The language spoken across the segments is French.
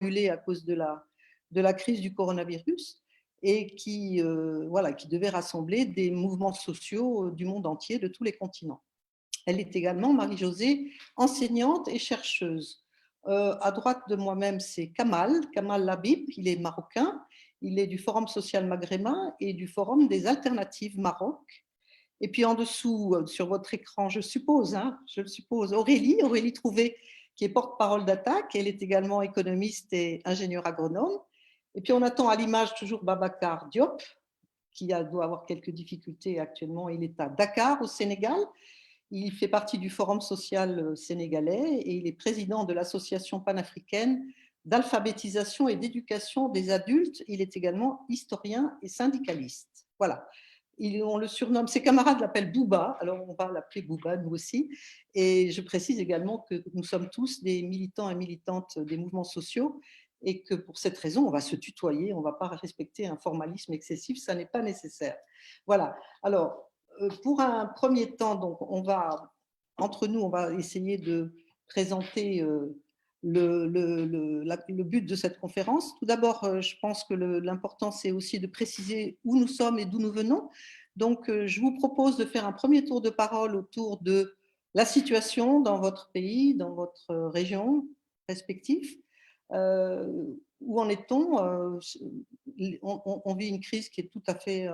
annulée à cause de la crise du coronavirus et voilà, qui devait rassembler des mouvements sociaux du monde entier, de tous les continents. Elle est également, Marie-Josée, enseignante et chercheuse. À droite de moi-même, c'est Kamal Labib, il est marocain, il est du Forum social maghrébin et du Forum des alternatives Maroc. Et puis en dessous, sur votre écran, je suppose, Aurélie Trouvé, qui est porte-parole d'Attaque. Elle est également économiste et ingénieure agronome. Et puis on attend à l'image toujours Babacar Diop, qui doit avoir quelques difficultés actuellement. Il est à Dakar, au Sénégal. Il fait partie du Forum social sénégalais et il est président de l'Association panafricaine d'alphabétisation et d'éducation des adultes. Il est également historien et syndicaliste. Voilà. On le surnomme, ses camarades l'appellent Bouba, alors on va l'appeler Bouba, nous aussi. Et je précise également que nous sommes tous des militants et militantes des mouvements sociaux et que pour cette raison, on va se tutoyer, on ne va pas respecter un formalisme excessif, ça n'est pas nécessaire. Voilà. Alors, pour un premier temps, donc, entre nous, on va essayer de présenter le but de cette conférence. Tout d'abord, je pense que l'important, c'est aussi de préciser où nous sommes et d'où nous venons. Donc, je vous propose de faire un premier tour de parole autour de la situation dans votre pays, dans votre région respective. Où en est-on? On vit une crise qui est tout à fait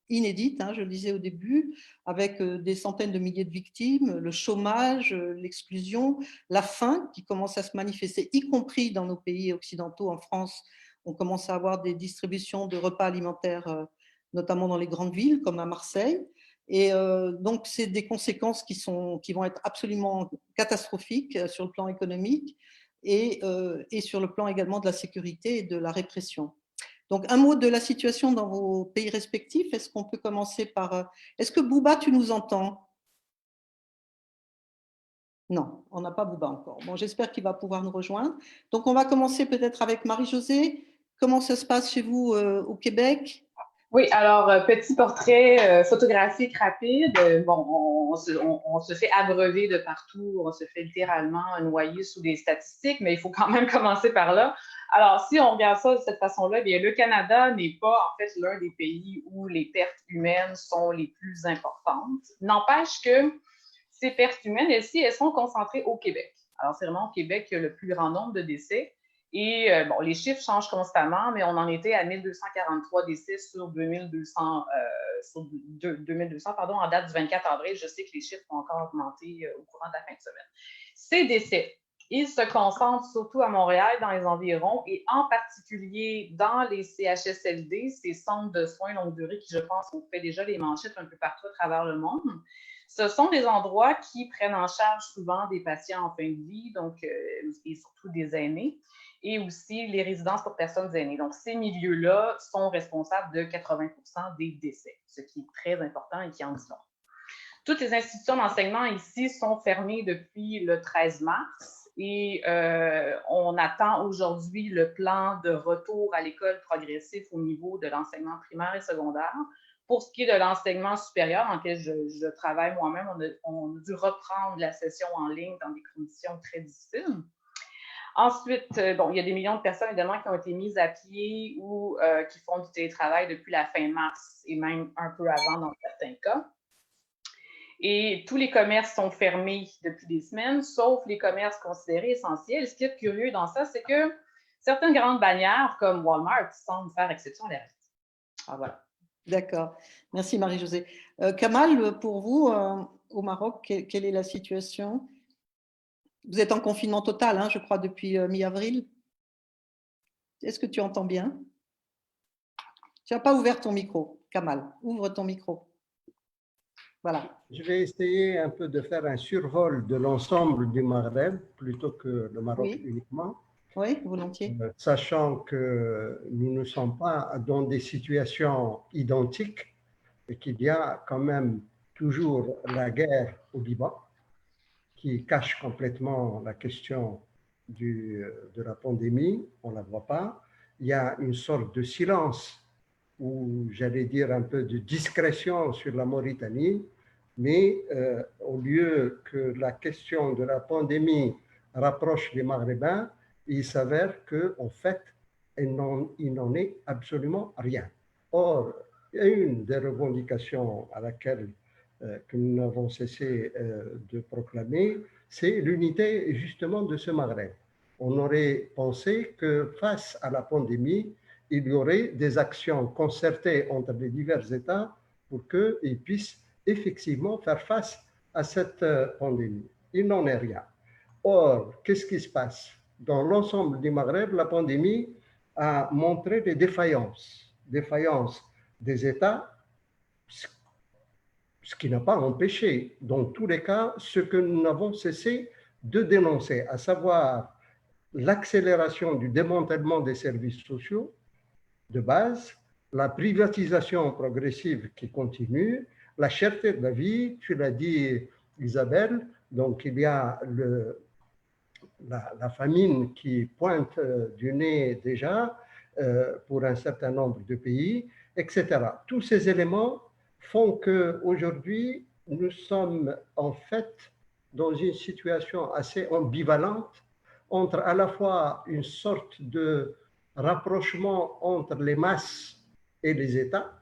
inédite, je le disais au début, avec des centaines de milliers de victimes, le chômage, l'exclusion, la faim qui commence à se manifester, y compris dans nos pays occidentaux. En France, on commence à avoir des distributions de repas alimentaires, notamment dans les grandes villes comme à Marseille. Et donc, c'est des conséquences qui vont être absolument catastrophiques sur le plan économique et sur le plan également de la sécurité et de la répression. Donc, un mot de la situation dans vos pays respectifs. Est-ce qu'on peut commencer par… Est-ce que Bouba, tu nous entends? Non, on n'a pas Bouba encore. Bon, j'espère qu'il va pouvoir nous rejoindre. Donc, on va commencer peut-être avec Marie-Josée. Comment ça se passe chez vous au Québec? Oui, alors, petit portrait photographique rapide. Bon, on se fait abreuver de partout, on se fait littéralement noyer sous des statistiques, mais il faut quand même commencer par là. Alors, si on regarde ça de cette façon-là, bien, le Canada n'est pas, en fait, l'un des pays où les pertes humaines sont les plus importantes. N'empêche que ces pertes humaines, elles sont concentrées au Québec. Alors, c'est vraiment au Québec qu'il y a le plus grand nombre de décès. Et bon, les chiffres changent constamment, mais on en était à 1243 décès sur 2200, en date du 24 avril. Je sais que les chiffres vont encore augmenter au courant de la fin de semaine. Ces décès, ils se concentrent surtout à Montréal, dans les environs, et en particulier dans les CHSLD, ces centres de soins longue durée qui, je pense, ont fait déjà les manchettes un peu partout à travers le monde. Ce sont des endroits qui prennent en charge souvent des patients en fin de vie, donc, et surtout des aînés, et aussi les résidences pour personnes aînées. Donc, ces milieux-là sont responsables de 80% des décès, ce qui est très important et qui en dit long. Toutes les institutions d'enseignement ici sont fermées depuis le 13 mars et on attend aujourd'hui le plan de retour à l'école progressif au niveau de l'enseignement primaire et secondaire. Pour ce qui est de l'enseignement supérieur, en lequel je travaille moi-même, on a dû reprendre la session en ligne dans des conditions très difficiles. Ensuite, bon, il y a des millions de personnes, évidemment, qui ont été mises à pied ou qui font du télétravail depuis la fin mars et même un peu avant dans certains cas. Et tous les commerces sont fermés depuis des semaines, sauf les commerces considérés essentiels. Ce qui est curieux dans ça, c'est que certaines grandes bannières, comme Walmart, semblent faire exception à la règle. Alors, voilà. D'accord. Merci Marie-Josée. Kamal, pour vous, au Maroc, quelle est la situation? Vous êtes en confinement total, je crois, depuis mi-avril. Est-ce que tu entends bien? Tu n'as pas ouvert ton micro, Kamal. Ouvre ton micro. Voilà. Je vais essayer un peu de faire un survol de l'ensemble du Maghreb plutôt que le Maroc uniquement. Oui, volontiers. Sachant que nous ne sommes pas dans des situations identiques et qu'il y a quand même toujours la guerre au Liban qui cache complètement la question de la pandémie, on ne la voit pas. Il y a une sorte de silence ou j'allais dire un peu de discrétion sur la Mauritanie, mais au lieu que la question de la pandémie rapproche les Maghrébins, il s'avère qu'en fait, il n'en est absolument rien. Or, une des revendications à laquelle que nous n'avons cessé de proclamer, c'est l'unité justement de ce Maghreb. On aurait pensé que face à la pandémie, il y aurait des actions concertées entre les divers États pour qu'ils puissent effectivement faire face à cette pandémie. Il n'en est rien. Or, qu'est-ce qui se passe? Dans l'ensemble du Maghreb, la pandémie a montré des défaillances des États, ce qui n'a pas empêché, dans tous les cas, ce que nous n'avons cessé de dénoncer, à savoir l'accélération du démantèlement des services sociaux de base, la privatisation progressive qui continue, la cherté de la vie, tu l'as dit Isabelle, donc il y a la famine qui pointe du nez déjà pour un certain nombre de pays, etc. Tous ces éléments font qu'aujourd'hui, nous sommes en fait dans une situation assez ambivalente entre à la fois une sorte de rapprochement entre les masses et les États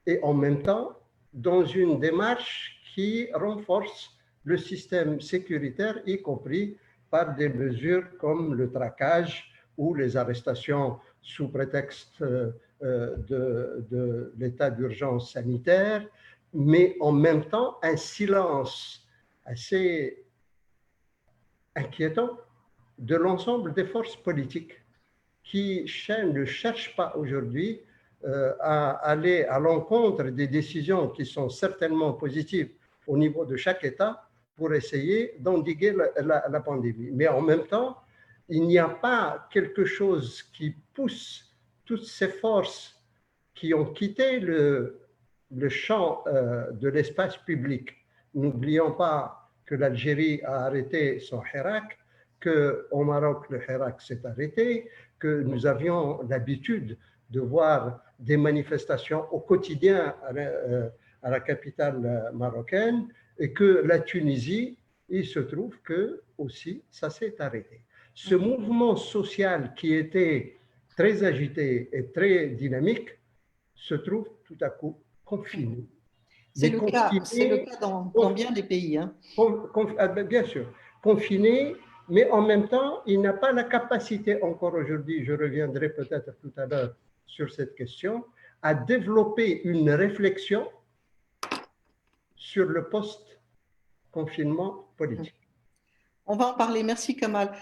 et en même temps dans une démarche qui renforce le système sécuritaire, y compris par des mesures comme le traquage ou les arrestations sous prétexte de l'état d'urgence sanitaire, mais en même temps un silence assez inquiétant de l'ensemble des forces politiques qui ne cherchent pas aujourd'hui à aller à l'encontre des décisions qui sont certainement positives au niveau de chaque État pour essayer d'endiguer la pandémie. Mais en même temps, il n'y a pas quelque chose qui pousse toutes ces forces qui ont quitté le champ de l'espace public. N'oublions pas que l'Algérie a arrêté son Hirak, qu'au Maroc, le Hirak s'est arrêté, que nous avions l'habitude de voir des manifestations au quotidien à la capitale marocaine, et que la Tunisie, il se trouve que aussi ça s'est arrêté. Ce mouvement social qui était très agité et très dynamique se trouve tout à coup confiné. C'est le cas dans bien des pays. Hein. Bien sûr, confiné, mais en même temps, il n'a pas la capacité encore aujourd'hui, je reviendrai peut-être tout à l'heure sur cette question, à développer une réflexion sur le post-confinement politique. On va en parler. Merci Kamal.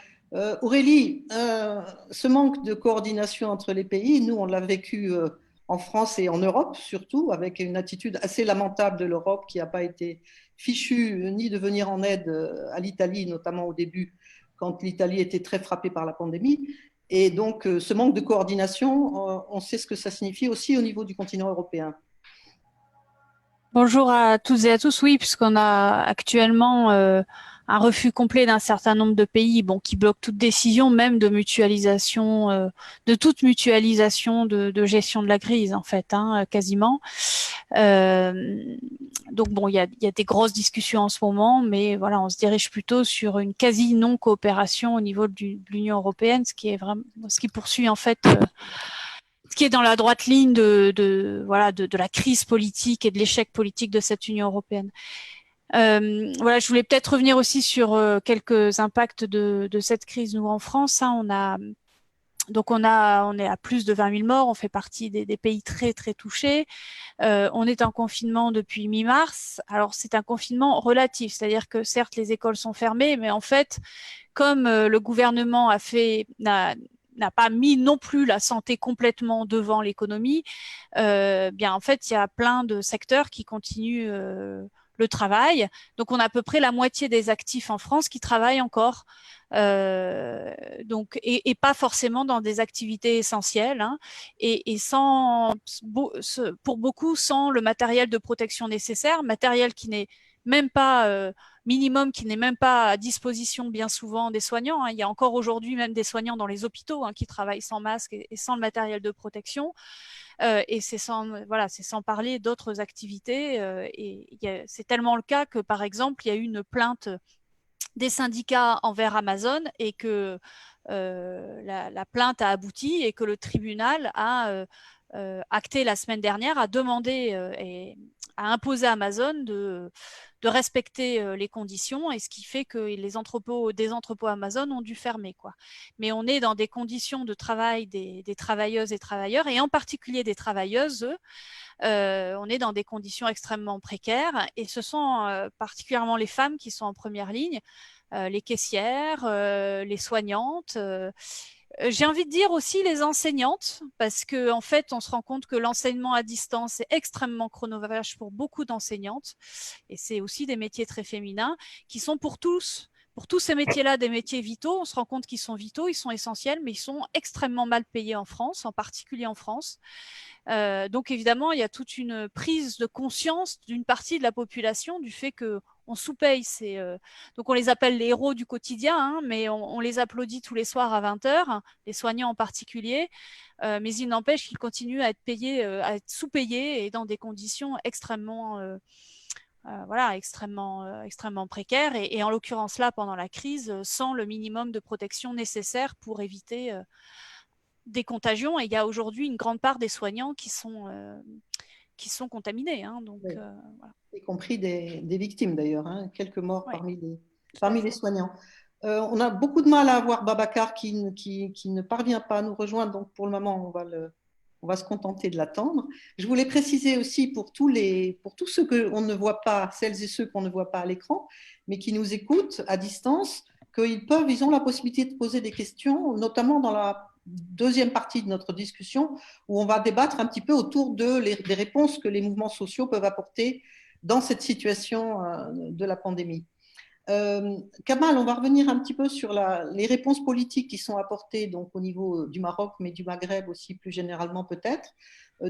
Aurélie, ce manque de coordination entre les pays, nous on l'a vécu en France et en Europe surtout, avec une attitude assez lamentable de l'Europe qui n'a pas été fichue ni de venir en aide à l'Italie, notamment au début, quand l'Italie était très frappée par la pandémie. Et donc ce manque de coordination, on sait ce que ça signifie aussi au niveau du continent européen. Bonjour à toutes et à tous. Oui, puisqu'on a actuellement un refus complet d'un certain nombre de pays, qui bloquent toute décision, même de mutualisation, de toute mutualisation de gestion de la crise, en fait, quasiment. Donc bon, il y a des grosses discussions en ce moment, mais voilà, on se dirige plutôt sur une quasi non-coopération au niveau de l'Union européenne, ce qui poursuit en fait. Ce qui est dans la droite ligne de la crise politique et de l'échec politique de cette Union européenne. Voilà, je voulais peut-être revenir aussi sur quelques impacts de cette crise. Nous en France, on est à plus de 20 000 morts. On fait partie des pays très très touchés. On est en confinement depuis mi-mars. Alors c'est un confinement relatif, c'est-à-dire que certes les écoles sont fermées, mais en fait, comme le gouvernement n'a pas mis non plus la santé complètement devant l'économie, bien en fait, il y a plein de secteurs qui continuent le travail. Donc, on a à peu près la moitié des actifs en France qui travaillent encore, donc, et pas forcément dans des activités essentielles, et pour beaucoup, sans le matériel de protection nécessaire, matériel qui n'est même pas minimum, qui n'est même pas à disposition bien souvent des soignants. Il y a encore aujourd'hui même des soignants dans les hôpitaux qui travaillent sans masque et sans le matériel de protection. Et c'est sans parler d'autres activités. Et c'est tellement le cas que, par exemple, il y a eu une plainte des syndicats envers Amazon et que la plainte a abouti et que le tribunal a acté la semaine dernière, a demandé et a imposé à Amazon de respecter les conditions, et ce qui fait que des entrepôts Amazon ont dû fermer, quoi. Mais on est dans des conditions de travail des travailleuses et travailleurs, et en particulier des travailleuses. On est dans des conditions extrêmement précaires, et ce sont particulièrement les femmes qui sont en première ligne, les caissières, les soignantes. J'ai envie de dire aussi les enseignantes, parce qu'en fait, on se rend compte que l'enseignement à distance est extrêmement chronophage pour beaucoup d'enseignantes, et c'est aussi des métiers très féminins qui sont pour tous ces métiers-là, des métiers vitaux. On se rend compte qu'ils sont vitaux, ils sont essentiels, mais ils sont extrêmement mal payés en France, en particulier en France. Donc évidemment, il y a toute une prise de conscience d'une partie de la population du fait qu'on sous-paye. Donc on les appelle les héros du quotidien, hein, mais on les applaudit tous les soirs à 20h, les soignants en particulier, mais il n'empêche qu'ils continuent à être payés, à être sous-payés, et dans des conditions extrêmement extrêmement précaires, et en l'occurrence là, pendant la crise, sans le minimum de protection nécessaire pour éviter des contagions. Et il y a aujourd'hui une grande part des soignants qui sont contaminés. Hein, donc, oui. voilà. Y compris des victimes d'ailleurs, hein, quelques morts Ouais. parmi les soignants. On a beaucoup de mal à avoir Babacar qui ne parvient pas à nous rejoindre, donc pour le moment, on va se contenter de l'attendre. Je voulais préciser aussi pour tous ceux qu'on ne voit pas, celles et ceux qu'on ne voit pas à l'écran, mais qui nous écoutent à distance, ils ont la possibilité de poser des questions, notamment dans la deuxième partie de notre discussion, où on va débattre un petit peu autour des réponses que les mouvements sociaux peuvent apporter dans cette situation de la pandémie. Kamal, on va revenir un petit peu sur les réponses politiques qui sont apportées donc, au niveau du Maroc, mais du Maghreb aussi plus généralement peut-être.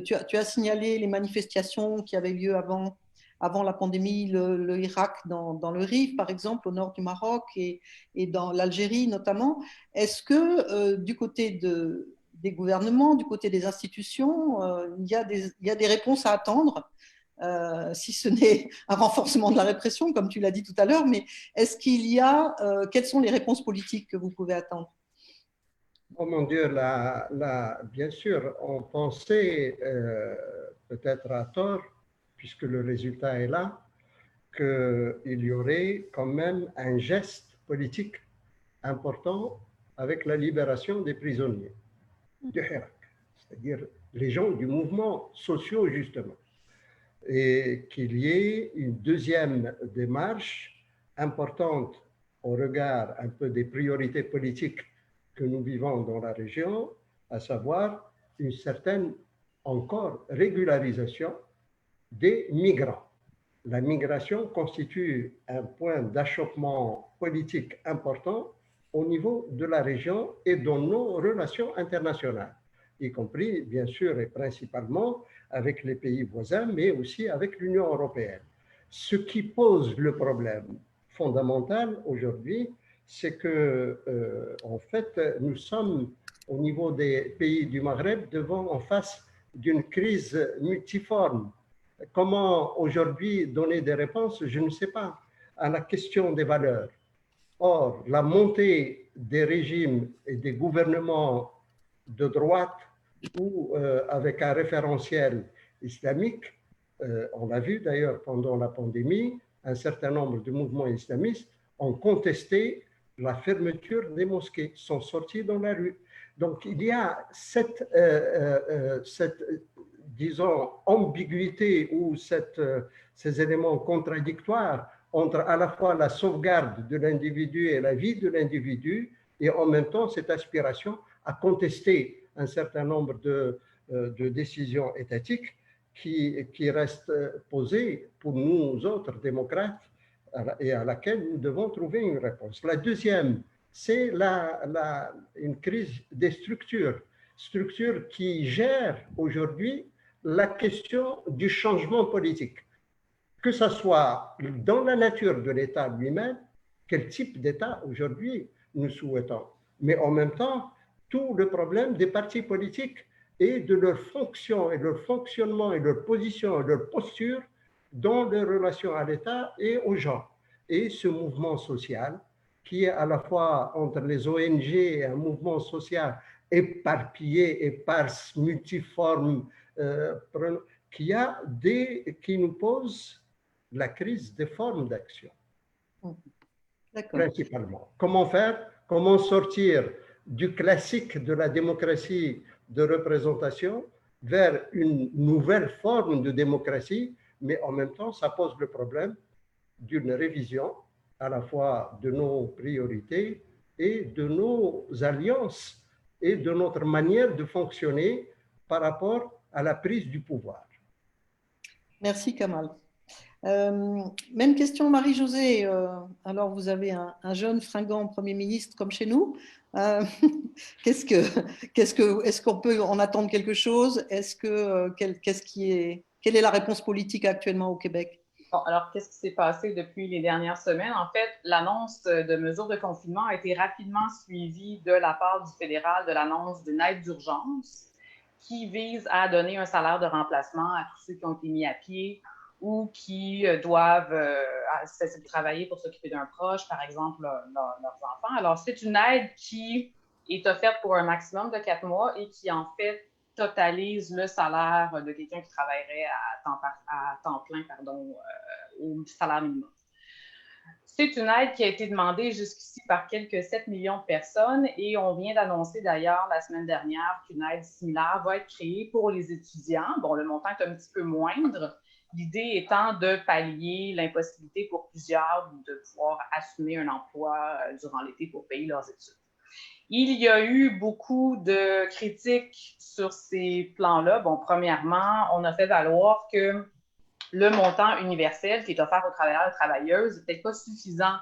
Tu as signalé les manifestations qui avaient lieu avant la pandémie, le Irak dans le Rif, par exemple, au nord du Maroc, et dans l'Algérie notamment. Est-ce que du côté des gouvernements, du côté des institutions, il y a des réponses à attendre, si ce n'est un renforcement de la répression, comme tu l'as dit tout à l'heure, mais quelles sont les réponses politiques que vous pouvez attendre? Oh mon Dieu, bien sûr, on pensait, peut-être à tort, puisque le résultat est là, qu'il y aurait quand même un geste politique important avec la libération des prisonniers du Hirak, c'est-à-dire les gens du mouvement social, justement, et qu'il y ait une deuxième démarche importante au regard un peu des priorités politiques que nous vivons dans la région, à savoir une certaine encore régularisation des migrants. La migration constitue un point d'achoppement politique important au niveau de la région et dans nos relations internationales, y compris, bien sûr, et principalement avec les pays voisins, mais aussi avec l'Union européenne. Ce qui pose le problème fondamental aujourd'hui, c'est que, en fait, nous sommes, au niveau des pays du Maghreb, en face d'une crise multiforme. Comment aujourd'hui donner des réponses, je ne sais pas, à la question des valeurs. Or, la montée des régimes et des gouvernements de droite ou avec un référentiel islamique, on l'a vu d'ailleurs pendant la pandémie, un certain nombre de mouvements islamistes ont contesté la fermeture des mosquées, sont sortis dans la rue. Donc il y a cette disons, ambiguïté ou ces éléments contradictoires entre à la fois la sauvegarde de l'individu et la vie de l'individu, et en même temps cette aspiration à contester un certain nombre de décisions étatiques qui restent posées pour nous autres démocrates et à laquelle nous devons trouver une réponse. La deuxième, c'est une crise des structures qui gèrent aujourd'hui la question du changement politique, que ce soit dans la nature de l'État lui-même, quel type d'État aujourd'hui nous souhaitons, mais en même temps, tout le problème des partis politiques et de leur fonction et leur fonctionnement et leur position et leur posture dans les relations à l'État et aux gens. et ce mouvement social qui est à la fois entre les ONG et un mouvement social éparpillé, éparse, multiforme, qui nous pose la crise des formes d'action. Principalement. Comment faire? Comment sortir du classique de la démocratie de représentation vers une nouvelle forme de démocratie, mais en même temps, ça pose le problème d'une révision à la fois de nos priorités et de nos alliances et de notre manière de fonctionner par rapport à la prise du pouvoir. Merci Kamal. Même question Marie-Josée. Alors vous avez un jeune fringant Premier ministre comme chez nous. Est-ce qu'on peut en attendre quelque chose? Quelle est la réponse politique actuellement au Québec? Bon, alors, qu'est-ce qui s'est passé depuis les dernières semaines? En fait, l'annonce de mesures de confinement a été rapidement suivie de la part du fédéral de l'annonce d'une aide d'urgence qui vise à donner un salaire de remplacement à tous ceux qui ont été mis à pied ou qui doivent cesser de travailler pour s'occuper d'un proche, par exemple leurs enfants. Alors, c'est une aide qui est offerte pour un maximum de 4 mois et qui, en fait, totalise le salaire de quelqu'un qui travaillerait à temps plein au salaire minimum. C'est une aide qui a été demandée jusqu'ici par quelques 7 millions de personnes et on vient d'annoncer d'ailleurs la semaine dernière qu'une aide similaire va être créée pour les étudiants. Bon, le montant est un petit peu moindre, l'idée étant de pallier l'impossibilité pour plusieurs de pouvoir assumer un emploi durant l'été pour payer leurs études. Il y a eu beaucoup de critiques sur ces plans-là. Bon, premièrement, on a fait valoir que le montant universel qui est offert aux travailleurs et travailleuses n'est peut-être pas suffisant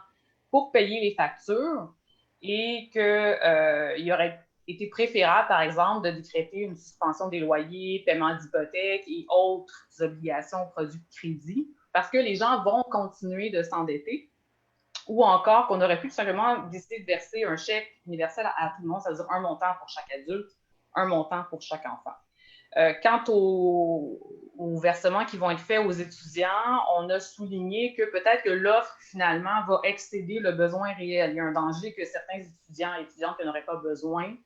pour payer les factures et qu'il aurait été préférable, par exemple, de décréter une suspension des loyers, paiement d'hypothèques et autres obligations produits de crédit parce que les gens vont continuer de s'endetter. Ou encore qu'on aurait pu tout simplement décider de verser un chèque universel à tout le monde, c'est-à-dire un montant pour chaque adulte, un montant pour chaque enfant. Quant aux versements qui vont être faits aux étudiants, on a souligné que peut-être que l'offre, finalement, va excéder le besoin réel. Il y a un danger que certains étudiants et étudiantes qui n'auraient pas besoin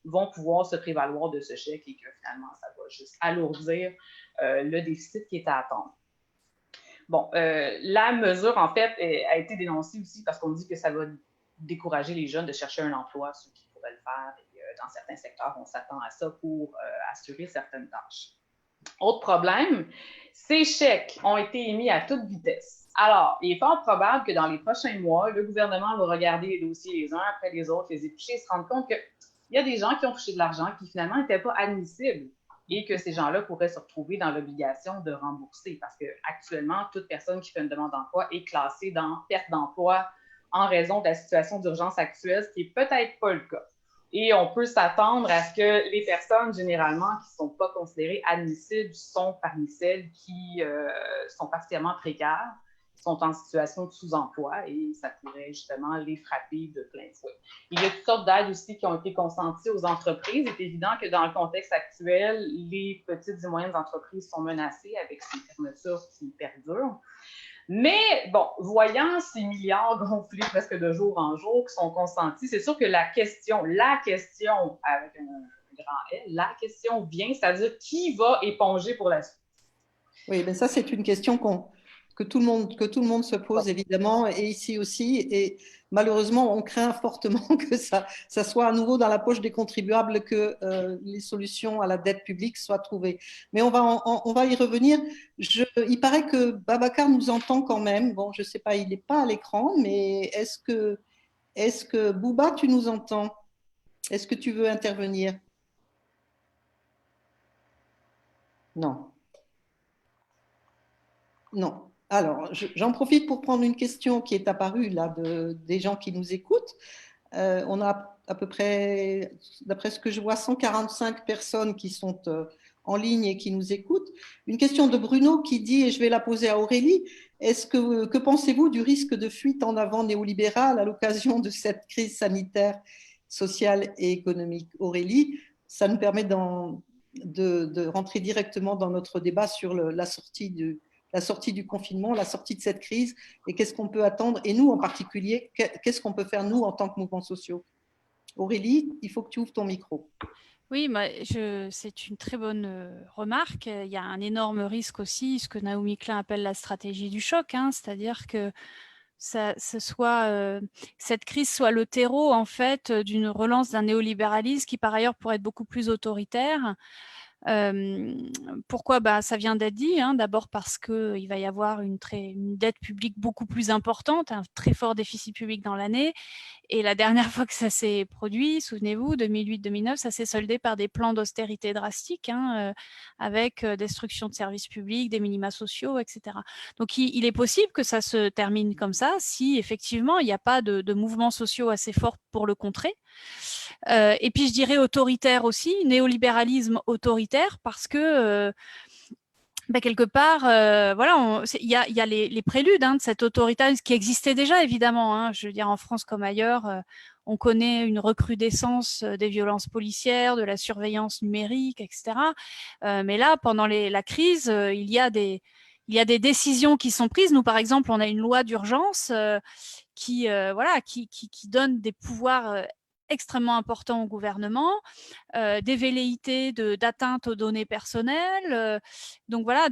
vont pouvoir se prévaloir de ce chèque et que finalement, ça va juste alourdir le déficit qui est à attendre. Bon, la mesure, en fait, a été dénoncée aussi parce qu'on dit que ça va décourager les jeunes de chercher un emploi, ceux qui pourraient le faire. Et dans certains secteurs, on s'attend à ça pour assurer certaines tâches. Autre problème, ces chèques ont été émis à toute vitesse. Alors, il est fort probable que dans les prochains mois, le gouvernement va regarder les dossiers les uns après les autres, les éplucher et se rendre compte qu'il y a des gens qui ont touché de l'argent qui finalement n'étaient pas admissibles et que ces gens-là pourraient se retrouver dans l'obligation de rembourser parce qu'actuellement, toute personne qui fait une demande d'emploi est classée dans perte d'emploi en raison de la situation d'urgence actuelle, ce qui n'est peut-être pas le cas. Et on peut s'attendre à ce que les personnes, généralement, qui ne sont pas considérées admissibles, sont parmi celles qui sont particulièrement précaires, sont en situation de sous-emploi et ça pourrait justement les frapper de plein fouet. Il y a toutes sortes d'aides aussi qui ont été consenties aux entreprises. Il est évident que dans le contexte actuel, les petites et moyennes entreprises sont menacées avec ces fermetures qui perdurent. Mais bon, voyant ces milliards gonflés presque de jour en jour qui sont consentis, c'est sûr que la question avec un grand L, la question vient, c'est-à-dire qui va éponger pour la suite? Oui, mais ça, c'est une question que tout le monde se pose évidemment, et ici aussi. Et malheureusement, on craint fortement que ça soit à nouveau dans la poche des contribuables que les solutions à la dette publique soient trouvées. Mais on va y revenir. Il paraît que Babacar nous entend quand même. Bon, je ne sais pas, il n'est pas à l'écran, mais est-ce que Bouba, tu nous entends? Est-ce que tu veux intervenir? Non. Non. Alors, j'en profite pour prendre une question qui est apparue là des gens qui nous écoutent. On a à peu près, d'après ce que je vois, 145 personnes qui sont en ligne et qui nous écoutent. Une question de Bruno qui dit, et je vais la poser à Aurélie, que pensez-vous du risque de fuite en avant néolibérale à l'occasion de cette crise sanitaire, sociale et économique? Aurélie, ça nous permet de rentrer directement dans notre débat sur la sortie la sortie du confinement, la sortie de cette crise, et qu'est-ce qu'on peut attendre, et nous en particulier, qu'est-ce qu'on peut faire nous en tant que mouvements sociaux. Aurélie, il faut que tu ouvres ton micro. Oui, c'est une très bonne remarque. Il y a un énorme risque aussi, ce que Naomi Klein appelle la stratégie du choc, hein, c'est-à-dire que cette crise soit le terreau en fait d'une relance d'un néolibéralisme qui par ailleurs pourrait être beaucoup plus autoritaire. Pourquoi ça vient d'être dit, hein, d'abord parce qu'il va y avoir une dette publique beaucoup plus importante, un très fort déficit public dans l'année. Et la dernière fois que ça s'est produit, souvenez-vous, 2008-2009, ça s'est soldé par des plans d'austérité drastiques, hein, avec destruction de services publics, des minima sociaux, etc. Donc il est possible que ça se termine comme ça si effectivement il n'y a pas de mouvements sociaux assez forts pour le contrer. Et puis je dirais autoritaire aussi, néolibéralisme autoritaire, parce que quelque part, voilà, il y a les préludes, hein, de cet autoritarisme qui existait déjà évidemment, hein, je veux dire en France comme ailleurs, on connaît une recrudescence des violences policières, de la surveillance numérique, etc. Mais là, pendant la crise, il y a des décisions qui sont prises. Nous, par exemple, on a une loi d'urgence qui donne des pouvoirs extrêmement importants au gouvernement, des velléités d'atteinte aux données personnelles, donc voilà,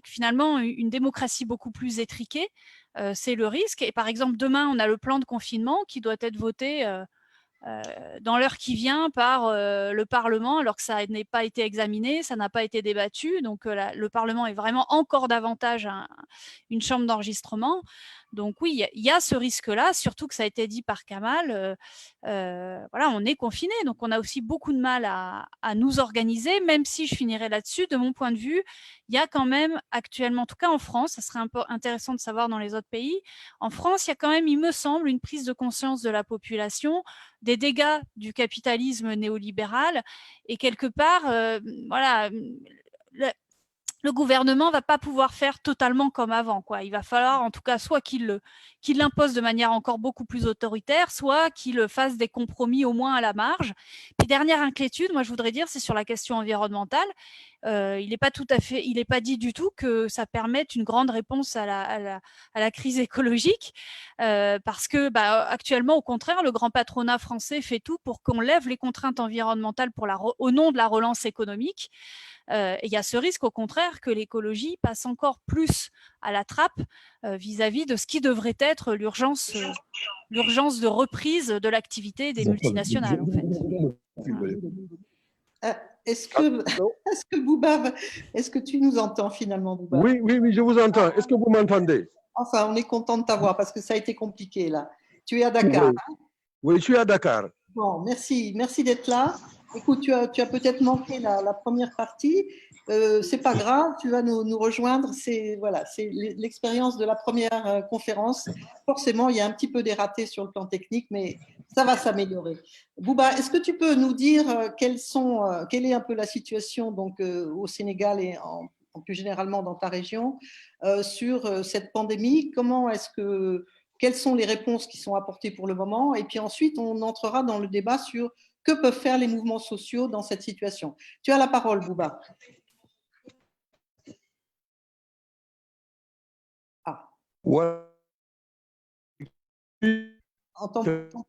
finalement une démocratie beaucoup plus étriquée, c'est le risque. Et par exemple, demain, on a le plan de confinement qui doit être voté dans l'heure qui vient par le Parlement, alors que ça n'a pas été examiné, ça n'a pas été débattu. Donc le Parlement est vraiment encore davantage une chambre d'enregistrement. Donc oui, il y a ce risque-là, surtout que ça a été dit par Kamal. Voilà, on est confiné, donc on a aussi beaucoup de mal à nous organiser, même si je finirai là-dessus, de mon point de vue, il y a quand même actuellement, en tout cas en France, ça serait intéressant de savoir dans les autres pays, en France, il y a quand même, il me semble, une prise de conscience de la population des dégâts du capitalisme néolibéral, et quelque part, voilà, le gouvernement ne va pas pouvoir faire totalement comme avant, quoi. Il va falloir en tout cas soit qu'il l'impose de manière encore beaucoup plus autoritaire, soit qu'il fasse des compromis au moins à la marge. Puis dernière inquiétude, moi je voudrais dire, c'est sur la question environnementale. Il n'est pas dit du tout que ça permette une grande réponse à la crise écologique, parce que actuellement, au contraire, le grand patronat français fait tout pour qu'on lève les contraintes environnementales au nom de la relance économique. Il y a ce risque, au contraire, que l'écologie passe encore plus à la trappe vis-à-vis de ce qui devrait être l'urgence de reprise de l'activité des multinationales, en fait. Est-ce que Bouba, est-ce que tu nous entends finalement, Bouba? Oui, je vous entends. Est-ce que vous m'entendez? Enfin, on est content de t'avoir parce que ça a été compliqué là. Tu es à Dakar. Oui, je suis à Dakar. Bon, merci d'être là. Écoute, tu as peut-être manqué la première partie. C'est pas grave, tu vas nous rejoindre. C'est l'expérience de la première conférence. Forcément, il y a un petit peu des ratés sur le plan technique, mais ça va s'améliorer. Bouba, est-ce que tu peux nous dire quelle est un peu la situation donc au Sénégal et plus généralement dans ta région sur cette pandémie? Quelles sont les réponses qui sont apportées pour le moment? Et puis ensuite, on entrera dans le débat sur que peuvent faire les mouvements sociaux dans cette situation. Tu as la parole, Bouba. Ouais. On n'entend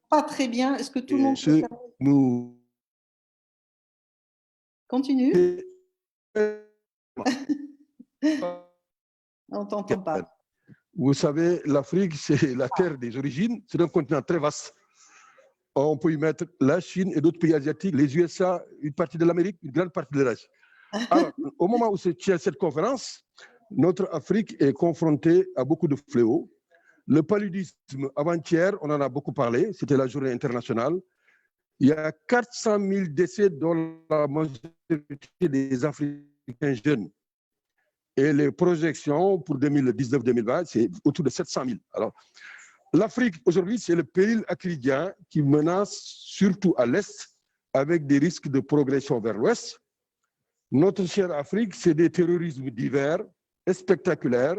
pas très bien. Est-ce que tout le monde peut Continue. On ne t'entend pas. Vous savez, l'Afrique, c'est la terre des origines. C'est un continent très vaste. On peut y mettre la Chine et d'autres pays asiatiques, les USA, une partie de l'Amérique, une grande partie de l'Asie. Alors, au moment où se tient cette conférence, notre Afrique est confrontée à beaucoup de fléaux. Le paludisme, avant-hier, on en a beaucoup parlé, c'était la journée internationale. Il y a 400 000 décès dans la majorité des Africains jeunes. Et les projections pour 2019-2020, c'est autour de 700 000. Alors, l'Afrique, aujourd'hui, c'est le péril acridien qui menace surtout à l'Est, avec des risques de progression vers l'Ouest. Notre chère Afrique, c'est des terrorismes divers et spectaculaires.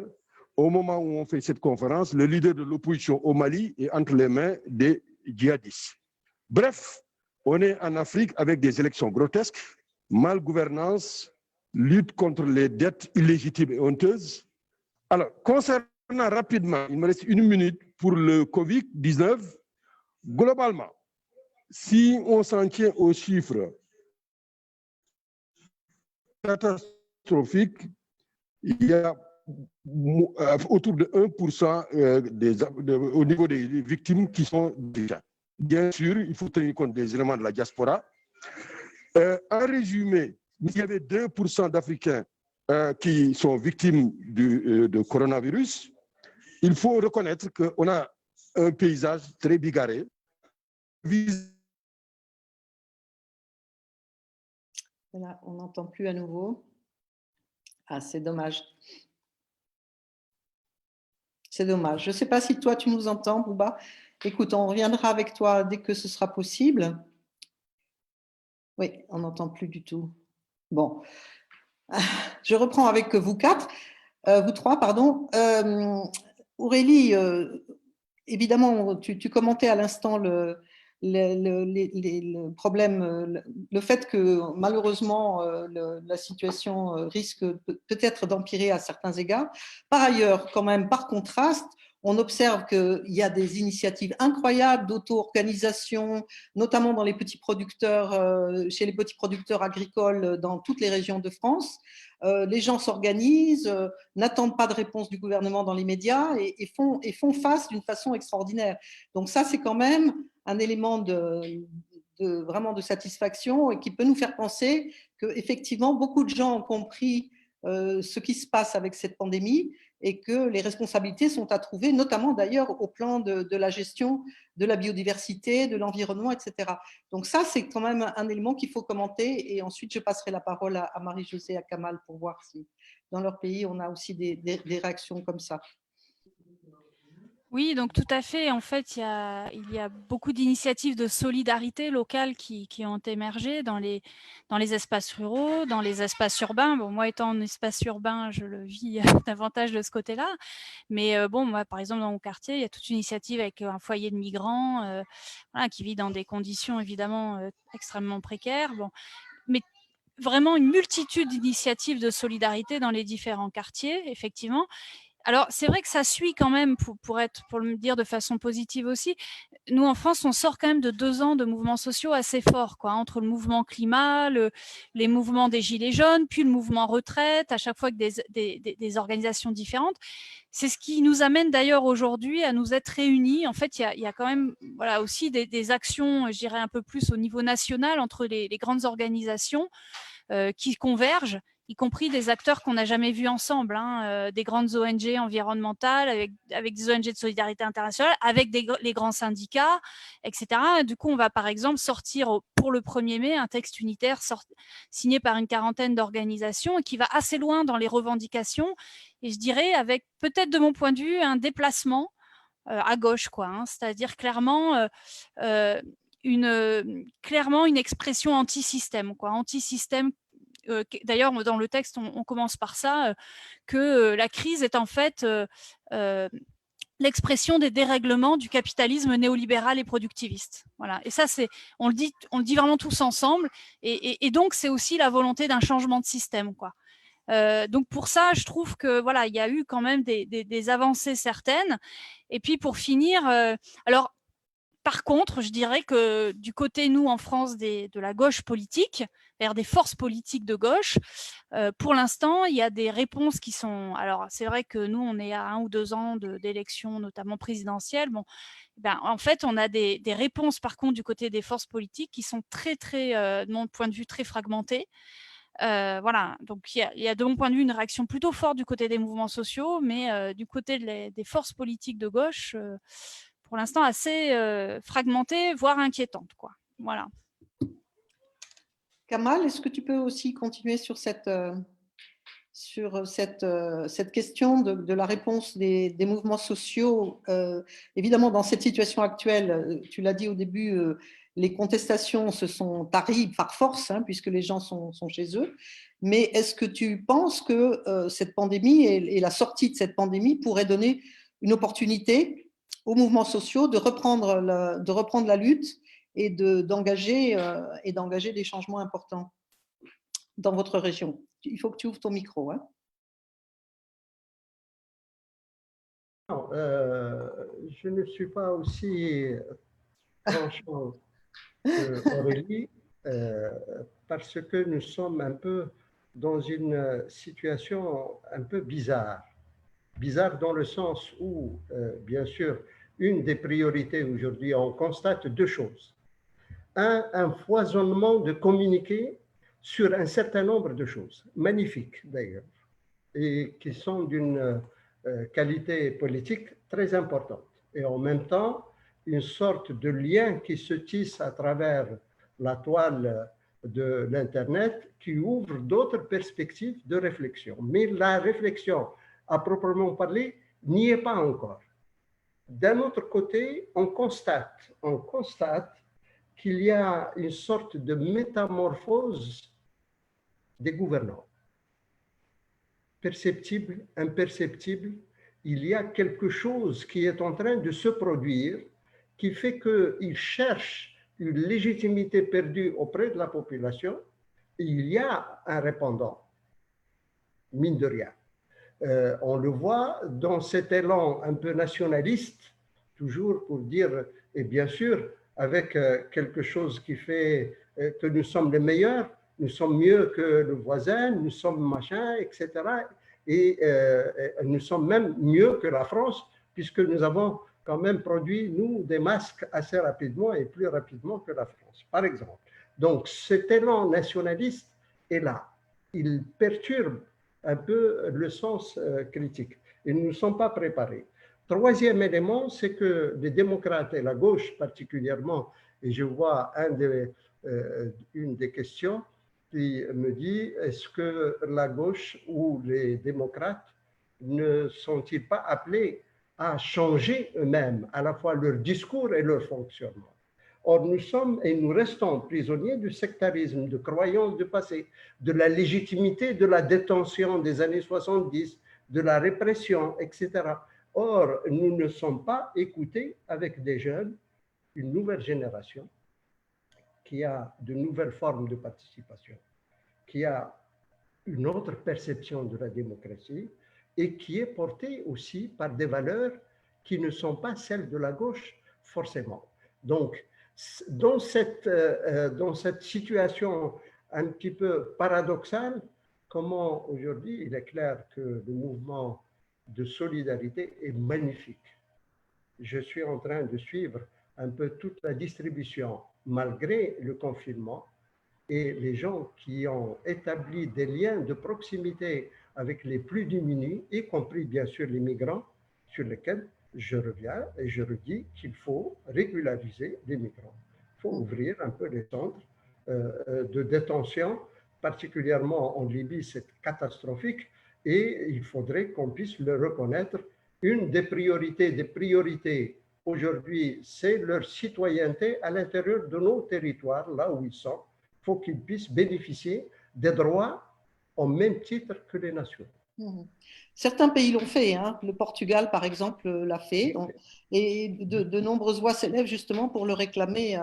Au moment où on fait cette conférence, le leader de l'opposition au Mali est entre les mains des djihadistes. Bref, on est en Afrique avec des élections grotesques, mal gouvernance, lutte contre les dettes illégitimes et honteuses. Alors, concernant rapidement, il me reste 1 minute pour le Covid-19, globalement, si on s'en tient aux chiffres catastrophiques, il y a autour de 1% au niveau des victimes qui sont déjà. Bien sûr, il faut tenir compte des éléments de la diaspora. En résumé, il y avait 2% d'Africains qui sont victimes du coronavirus. Il faut reconnaître qu'on a un paysage très bigarré. Voilà, on n'entend plus à nouveau. Ah, c'est dommage. C'est dommage. Je ne sais pas si toi, tu nous entends, Bouba. Écoute, on reviendra avec toi dès que ce sera possible. Oui, on n'entend plus du tout. Bon, je reprends avec vous quatre, vous trois, pardon. Aurélie, évidemment, tu commentais à l'instant le problème, le fait que malheureusement la situation risque peut-être d'empirer à certains égards. Par ailleurs, quand même, par contraste, on observe qu'il y a des initiatives incroyables d'auto-organisation, notamment dans les petits producteurs, chez les petits producteurs agricoles dans toutes les régions de France. Les gens s'organisent, n'attendent pas de réponse du gouvernement dans les médias et font face d'une façon extraordinaire. Donc ça, c'est quand même un élément vraiment de satisfaction et qui peut nous faire penser qu'effectivement, beaucoup de gens ont compris ce qui se passe avec cette pandémie et que les responsabilités sont à trouver, notamment d'ailleurs au plan de la gestion de la biodiversité, de l'environnement, etc. Donc ça, c'est quand même un élément qu'il faut commenter et ensuite je passerai la parole à Marie-Josée, à Kamal pour voir si dans leur pays, on a aussi des réactions comme ça. Oui, donc tout à fait. En fait, il y a beaucoup d'initiatives de solidarité locale qui ont émergé dans les espaces ruraux, dans les espaces urbains. Bon, moi, étant en espace urbain, je le vis davantage de ce côté-là. Mais bon, moi, par exemple, dans mon quartier, il y a toute une initiative avec un foyer de migrants voilà, qui vit dans des conditions évidemment extrêmement précaires. Bon, mais vraiment une multitude d'initiatives de solidarité dans les différents quartiers, effectivement. Alors, c'est vrai que ça suit quand même, pour le dire de façon positive aussi, nous, en France, on sort quand même de 2 ans de mouvements sociaux assez forts, quoi, entre le mouvement climat, les mouvements des Gilets jaunes, puis le mouvement retraite, à chaque fois avec des organisations différentes. C'est ce qui nous amène d'ailleurs aujourd'hui à nous être réunis. En fait, il y a quand même voilà, aussi des actions, je dirais, un peu plus au niveau national entre les grandes organisations qui convergent, y compris des acteurs qu'on n'a jamais vus ensemble, des grandes ONG environnementales, avec des ONG de solidarité internationale, avec les grands syndicats, etc. Et du coup, on va par exemple sortir pour le 1er mai un texte unitaire signé par une 40aine d'organisations et qui va assez loin dans les revendications et je dirais avec peut-être de mon point de vue un déplacement à gauche, quoi, c'est-à-dire clairement une expression anti-système, quoi, anti-système. D'ailleurs, dans le texte, on commence par ça, que la crise est en fait l'expression des dérèglements du capitalisme néolibéral et productiviste. Voilà. Et ça, on le dit vraiment tous ensemble. Et donc, c'est aussi la volonté d'un changement de système, quoi. Donc pour ça, je trouve que voilà, il y a eu quand même des avancées certaines. Et puis pour finir, alors par contre, je dirais que du côté, nous, en France, de la gauche politique, c'est-à-dire des forces politiques de gauche, pour l'instant, il y a des réponses qui sont… Alors, c'est vrai que nous, on est à 1 ou 2 ans d'élections, notamment présidentielles. Bon, ben, en fait, on a des réponses, par contre, du côté des forces politiques qui sont très, très, de mon point de vue, très fragmentées. Voilà, donc il y a de mon point de vue une réaction plutôt forte du côté des mouvements sociaux, mais du côté des forces politiques de gauche, pour l'instant assez fragmentée, voire inquiétante, quoi. Voilà. Kamal, est-ce que tu peux aussi continuer sur cette question de la réponse des mouvements sociaux? Évidemment, dans cette situation actuelle, tu l'as dit au début, les contestations se sont taries par force, puisque les gens sont chez eux. Mais est-ce que tu penses que cette pandémie et la sortie de cette pandémie pourrait donner une opportunité aux mouvements sociaux de reprendre la lutte et d'engager des changements importants? dans votre région. Il faut que tu ouvres ton micro. Hein. Non, je ne suis pas aussi tranchant que Aurélie, parce que nous sommes un peu dans une situation un peu bizarre. Bizarre dans le sens où, bien sûr, une des priorités aujourd'hui, on constate deux choses. Un foisonnement de communiqués sur un certain nombre de choses, magnifiques d'ailleurs, et qui sont d'une qualité politique très importante. Et en même temps, une sorte de lien qui se tisse à travers la toile de l'Internet qui ouvre d'autres perspectives de réflexion. Mais la réflexion, à proprement parler, n'y est pas encore. D'un autre côté, on constate qu'il y a une sorte de métamorphose des gouvernants. Perceptible, imperceptible, il y a quelque chose qui est en train de se produire qui fait qu'ils cherchent une légitimité perdue auprès de la population et il y a un répondant, mine de rien. On le voit dans cet élan un peu nationaliste, toujours pour dire, et bien sûr, avec quelque chose qui fait que nous sommes les meilleurs, nous sommes mieux que le voisin, nous sommes machin, etc. Et nous sommes même mieux que la France, puisque nous avons quand même produit, nous, des masques assez rapidement et plus rapidement que la France, par exemple. Donc, cet élan nationaliste est là. Il perturbe un peu le sens critique. Et nous ne sommes pas préparés. Troisième élément, c'est que les démocrates et la gauche particulièrement, et je vois une des questions qui me dit, est-ce que la gauche ou les démocrates ne sont-ils pas appelés à changer eux-mêmes, à la fois leur discours et leur fonctionnement? Or, nous sommes et nous restons prisonniers du sectarisme, de croyances du passé, de la légitimité de la détention des années 70, de la répression, etc. Or, nous ne sommes pas écoutés avec des jeunes, une nouvelle génération qui a de nouvelles formes de participation, qui a une autre perception de la démocratie et qui est portée aussi par des valeurs qui ne sont pas celles de la gauche forcément. Donc, dans cette situation un petit peu paradoxale, comment aujourd'hui il est clair que le mouvement de solidarité est magnifique. Je suis en train de suivre un peu toute la distribution malgré le confinement et les gens qui ont établi des liens de proximité avec les plus démunis, y compris bien sûr les migrants sur lesquels je reviens et je redis qu'il faut régulariser les migrants. Il faut ouvrir un peu les centres de détention, particulièrement en Libye, c'est catastrophique, et il faudrait qu'on puisse le reconnaître. Une des priorités aujourd'hui, c'est leur citoyenneté à l'intérieur de nos territoires, là où ils sont. Il faut qu'ils puissent bénéficier des droits au même titre que les nations. Certains pays l'ont fait, hein. Le Portugal, par exemple, l'a fait. Et de nombreuses voix s'élèvent justement pour le réclamer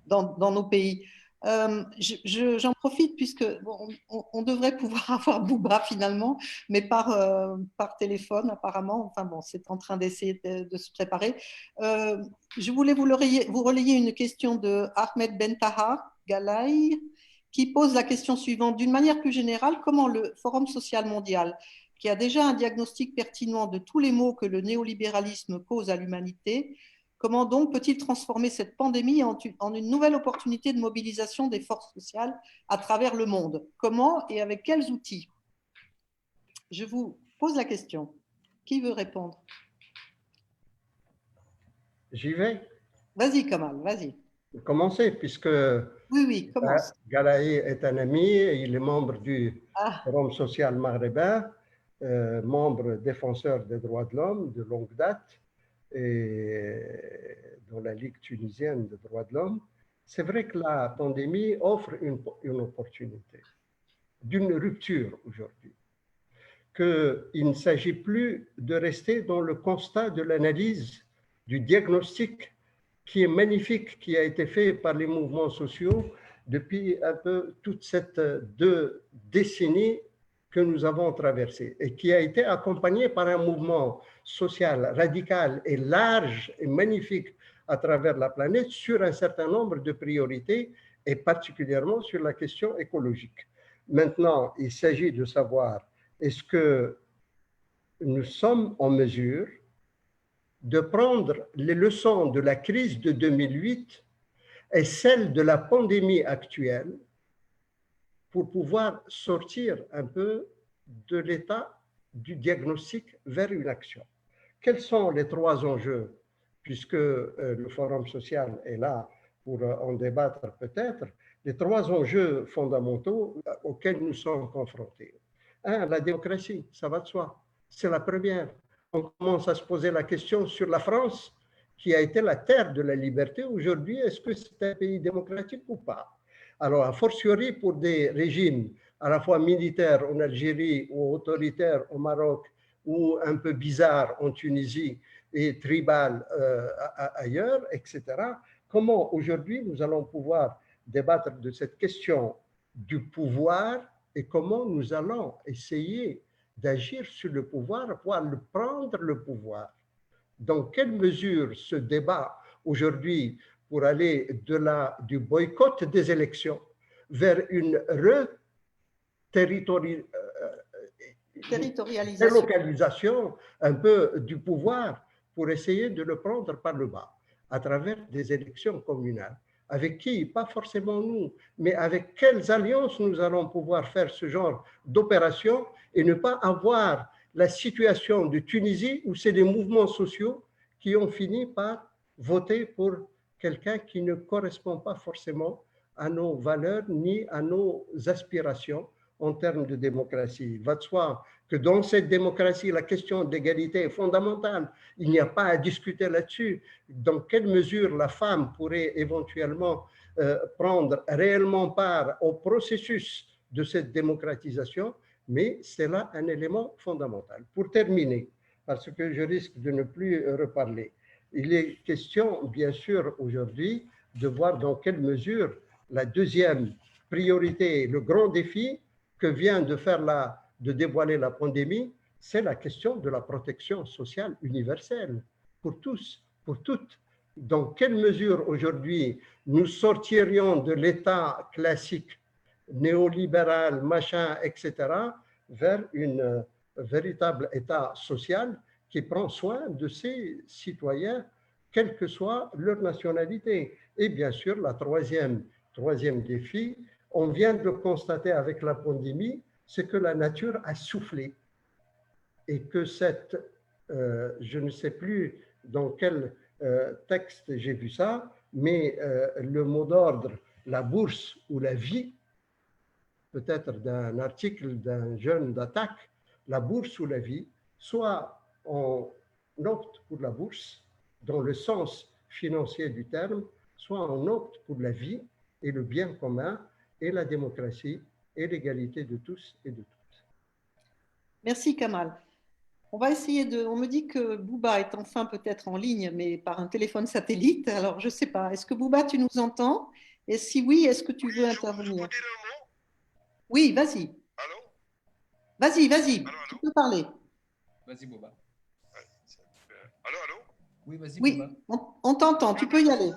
dans nos pays. J'en profite puisque bon, on devrait pouvoir avoir Bouba finalement, mais par téléphone apparemment. Enfin bon, c'est en train d'essayer de se préparer. Je voulais vous relayer une question de Ahmed Bentaha Galaï qui pose la question suivante. D'une manière plus générale, comment le Forum social mondial, qui a déjà un diagnostic pertinent de tous les maux que le néolibéralisme cause à l'humanité, comment donc peut-il transformer cette pandémie en une nouvelle opportunité de mobilisation des forces sociales à travers le monde? Comment et avec quels outils? Je vous pose la question. Qui veut répondre? J'y vais. Vas-y, Kamal, vas-y. Commencez, puisque oui, commence. Galaï est un ami, il est membre du Forum social maghrébin, membre défenseur des droits de l'homme de longue date, et dans la Ligue tunisienne des droits de l'homme. C'est vrai que la pandémie offre une opportunité d'une rupture aujourd'hui, qu'il ne s'agit plus de rester dans le constat de l'analyse, du diagnostic qui est magnifique, qui a été fait par les mouvements sociaux depuis un peu toute cette 2 décennies que nous avons traversée et qui a été accompagnée par un mouvement social radical et large et magnifique à travers la planète sur un certain nombre de priorités et particulièrement sur la question écologique. Maintenant, il s'agit de savoir est-ce que nous sommes en mesure de prendre les leçons de la crise de 2008 et celles de la pandémie actuelle pour pouvoir sortir un peu de l'état du diagnostic vers une action. Quels sont les 3 enjeux, puisque le Forum social est là pour en débattre peut-être, les 3 enjeux fondamentaux auxquels nous sommes confrontés. 1, la démocratie, ça va de soi, c'est la première. On commence à se poser la question sur la France, qui a été la terre de la liberté. Aujourd'hui, est-ce que c'est un pays démocratique ou pas? Alors, a fortiori pour des régimes à la fois militaires en Algérie ou autoritaires au Maroc ou un peu bizarres en Tunisie et tribal ailleurs, etc. Comment aujourd'hui nous allons pouvoir débattre de cette question du pouvoir et comment nous allons essayer d'agir sur le pouvoir, voire de prendre le pouvoir. Dans quelle mesure ce débat aujourd'hui pour aller du boycott des élections vers une relocalisation un peu du pouvoir pour essayer de le prendre par le bas à travers des élections communales. Avec qui? Pas forcément nous, mais avec quelles alliances nous allons pouvoir faire ce genre d'opération et ne pas avoir la situation de Tunisie où c'est les mouvements sociaux qui ont fini par voter pour quelqu'un qui ne correspond pas forcément à nos valeurs ni à nos aspirations en termes de démocratie. Il va de soi que dans cette démocratie, la question d'égalité est fondamentale. Il n'y a pas à discuter là-dessus. Dans quelle mesure la femme pourrait éventuellement prendre réellement part au processus de cette démocratisation, mais c'est là un élément fondamental. Pour terminer, parce que je risque de ne plus reparler, il est question, bien sûr, aujourd'hui, de voir dans quelle mesure la deuxième priorité, le grand défi que vient de dévoiler la pandémie, c'est la question de la protection sociale universelle pour tous, pour toutes. Dans quelle mesure aujourd'hui nous sortirions de l'état classique néolibéral, machin, etc., vers un véritable état social qui prend soin de ses citoyens, quelle que soit leur nationalité. Et bien sûr, la troisième défi, on vient de le constater avec la pandémie, c'est que la nature a soufflé et que je ne sais plus dans quel texte j'ai vu ça, mais le mot d'ordre, la bourse ou la vie, peut-être d'un article d'un jeune d'attaque, la bourse ou la vie, soit on opte pour la bourse dans le sens financier du terme, soit on opte pour la vie et le bien commun et la démocratie et l'égalité de tous et de toutes. Merci Kamal. On va essayer on me dit que Bouba est enfin peut-être en ligne, mais par un téléphone satellite. Alors, je ne sais pas. Est-ce que Bouba, tu nous entends? Et si oui, est-ce que tu veux intervenir? Je peux dire un mot? Oui, vas-y. Allô? Vas-y. Tu peux parler. Vas-y, Bouba. Allô? Oui, vas-y, Oui, Bouba. on t'entend. Tu peux y aller.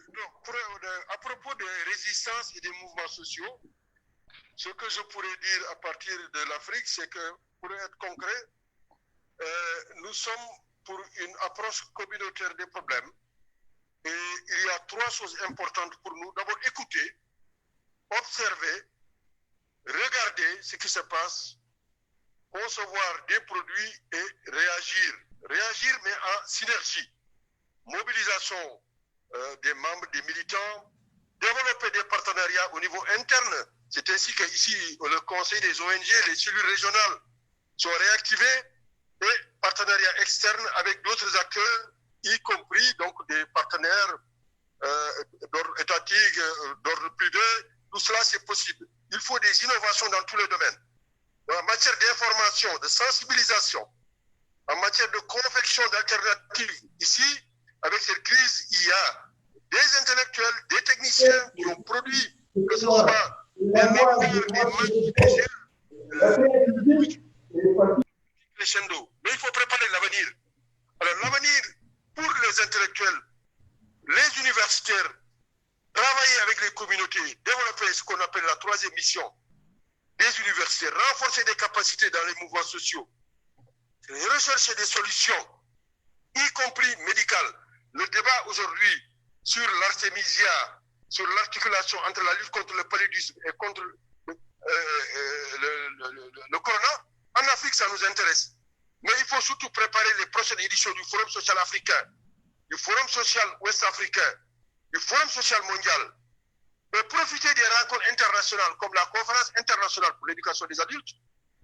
À propos des résistances et des mouvements sociaux, ce que je pourrais dire à partir de l'Afrique, c'est que, pour être concret, nous sommes pour une approche communautaire des problèmes. Et il y a 3 choses importantes pour nous. D'abord, écouter, observer, regarder ce qui se passe, concevoir des produits et réagir. Réagir, mais en synergie. Mobilisation des membres, des militants, développer des partenariats au niveau interne. C'est ainsi qu'ici, le Conseil des ONG, les cellules régionales sont réactivées et partenariats externes avec d'autres acteurs, y compris donc des partenaires d'ordre étatique, d'ordre privé. Tout cela, c'est possible. Il faut des innovations dans tous les domaines. En matière d'information, de sensibilisation, en matière de confection d'alternatives. Ici, avec cette crise, il y a des intellectuels, des techniciens qui ont produit que ce soit des lecteurs des matchs crescendo. Mais il faut préparer l'avenir. Alors l'avenir pour les intellectuels, les universitaires, travailler avec les communautés, développer ce qu'on appelle la troisième mission des universités, renforcer des capacités dans les mouvements sociaux, rechercher des solutions, y compris médicales. Le débat aujourd'hui sur l'artémisia, sur l'articulation entre la lutte contre le paludisme et contre le corona, en Afrique, ça nous intéresse. Mais il faut surtout préparer les prochaines éditions du Forum social africain, du Forum social ouest-africain, du Forum social mondial, et profiter des rencontres internationales comme la Conférence internationale pour l'éducation des adultes,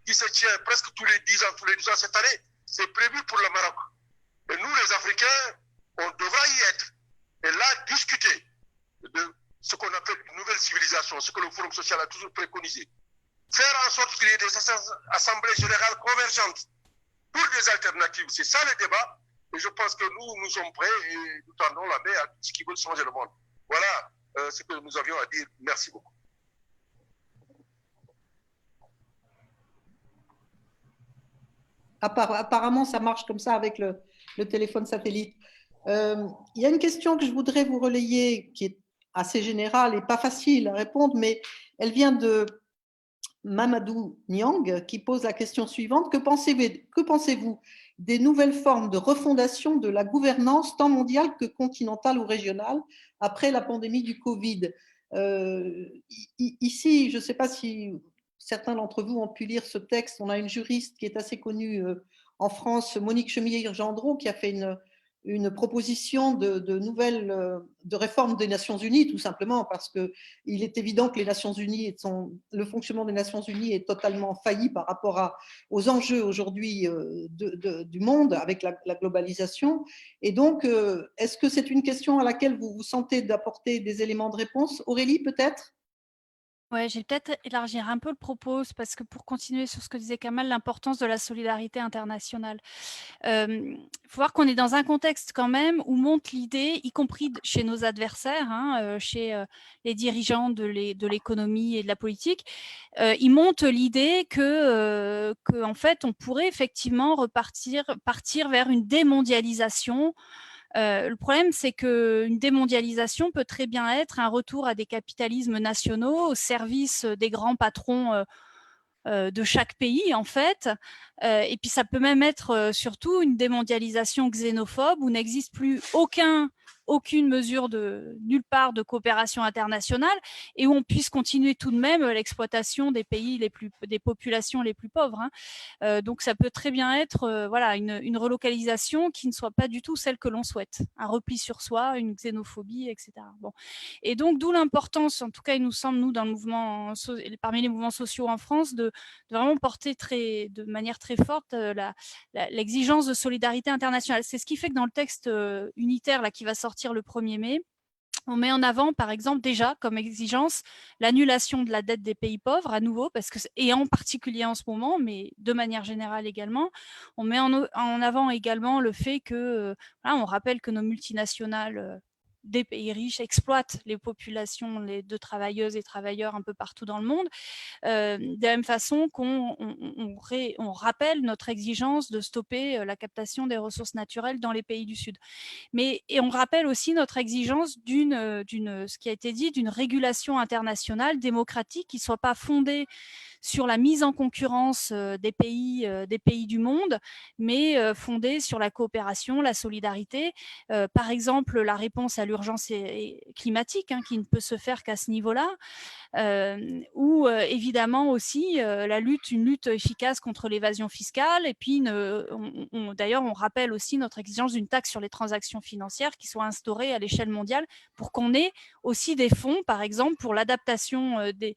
qui se tient presque tous les 10 ans cette année. C'est prévu pour le Maroc. Et nous, les Africains, on devra y être. Et là, discuter de ce qu'on appelle une nouvelle civilisation, ce que le Forum social a toujours préconisé. Faire en sorte qu'il y ait des assemblées générales convergentes pour des alternatives. C'est ça le débat. Et je pense que nous sommes prêts et nous tendons la main à tout ce qui veut changer le monde. Voilà ce que nous avions à dire. Merci beaucoup. Apparemment, ça marche comme ça avec le téléphone satellite. Il y a une question que je voudrais vous relayer qui est assez générale et pas facile à répondre, mais elle vient de Mamadou Niang qui pose la question suivante. Que pensez-vous des nouvelles formes de refondation de la gouvernance tant mondiale que continentale ou régionale après la pandémie du Covid? Ici, je ne sais pas si certains d'entre vous ont pu lire ce texte. On a une juriste qui est assez connue en France, Monique Chemillé-Gendreau, qui a fait une proposition de réforme des Nations Unies, tout simplement, parce qu'il est évident que les Nations Unies, le fonctionnement des Nations Unies est totalement failli par rapport aux enjeux aujourd'hui du monde avec la globalisation. Et donc, est-ce que c'est une question à laquelle vous vous sentez d'apporter des éléments de réponse? Aurélie, peut-être? Ouais, j'ai peut-être élargir un peu le propos, parce que pour continuer sur ce que disait Kamal, l'importance de la solidarité internationale. Il faut voir qu'on est dans un contexte quand même où monte l'idée, y compris chez nos adversaires, chez les dirigeants de l'économie et de la politique, il monte l'idée que en fait, on pourrait effectivement partir vers une démondialisation. Le problème, c'est qu'une démondialisation peut très bien être un retour à des capitalismes nationaux au service des grands patrons de chaque pays, en fait. Et puis, ça peut même être surtout une démondialisation xénophobe où n'existe plus aucune mesure nulle part de coopération internationale et où on puisse continuer tout de même l'exploitation des pays des populations les plus pauvres. Donc ça peut très bien être voilà, une relocalisation qui ne soit pas du tout celle que l'on souhaite, un repli sur soi, une xénophobie, etc. Bon. Et donc d'où l'importance, en tout cas il nous semble, nous, dans le mouvement, parmi les mouvements sociaux en France, de vraiment porter de manière très forte l'exigence de solidarité internationale. C'est ce qui fait que dans le texte unitaire là, qui va sortir le 1er mai, on met en avant, par exemple, déjà comme exigence l'annulation de la dette des pays pauvres, à nouveau, et en particulier en ce moment, mais de manière générale également. On met en avant également le fait que, on rappelle que nos multinationales des pays riches exploitent les populations de travailleuses et travailleurs un peu partout dans le monde, de la même façon qu'on rappelle notre exigence de stopper la captation des ressources naturelles dans les pays du Sud. Et on rappelle aussi notre exigence ce qui a été dit, d'une régulation internationale démocratique qui ne soit pas fondée sur la mise en concurrence des pays du monde, mais fondée sur la coopération, la solidarité. Par exemple, la réponse à l'urgence climatique, qui ne peut se faire qu'à ce niveau-là, ou évidemment aussi une lutte efficace contre l'évasion fiscale. Et puis, d'ailleurs, on rappelle aussi notre exigence d'une taxe sur les transactions financières qui soit instaurée à l'échelle mondiale pour qu'on ait aussi des fonds, par exemple, pour l'adaptation des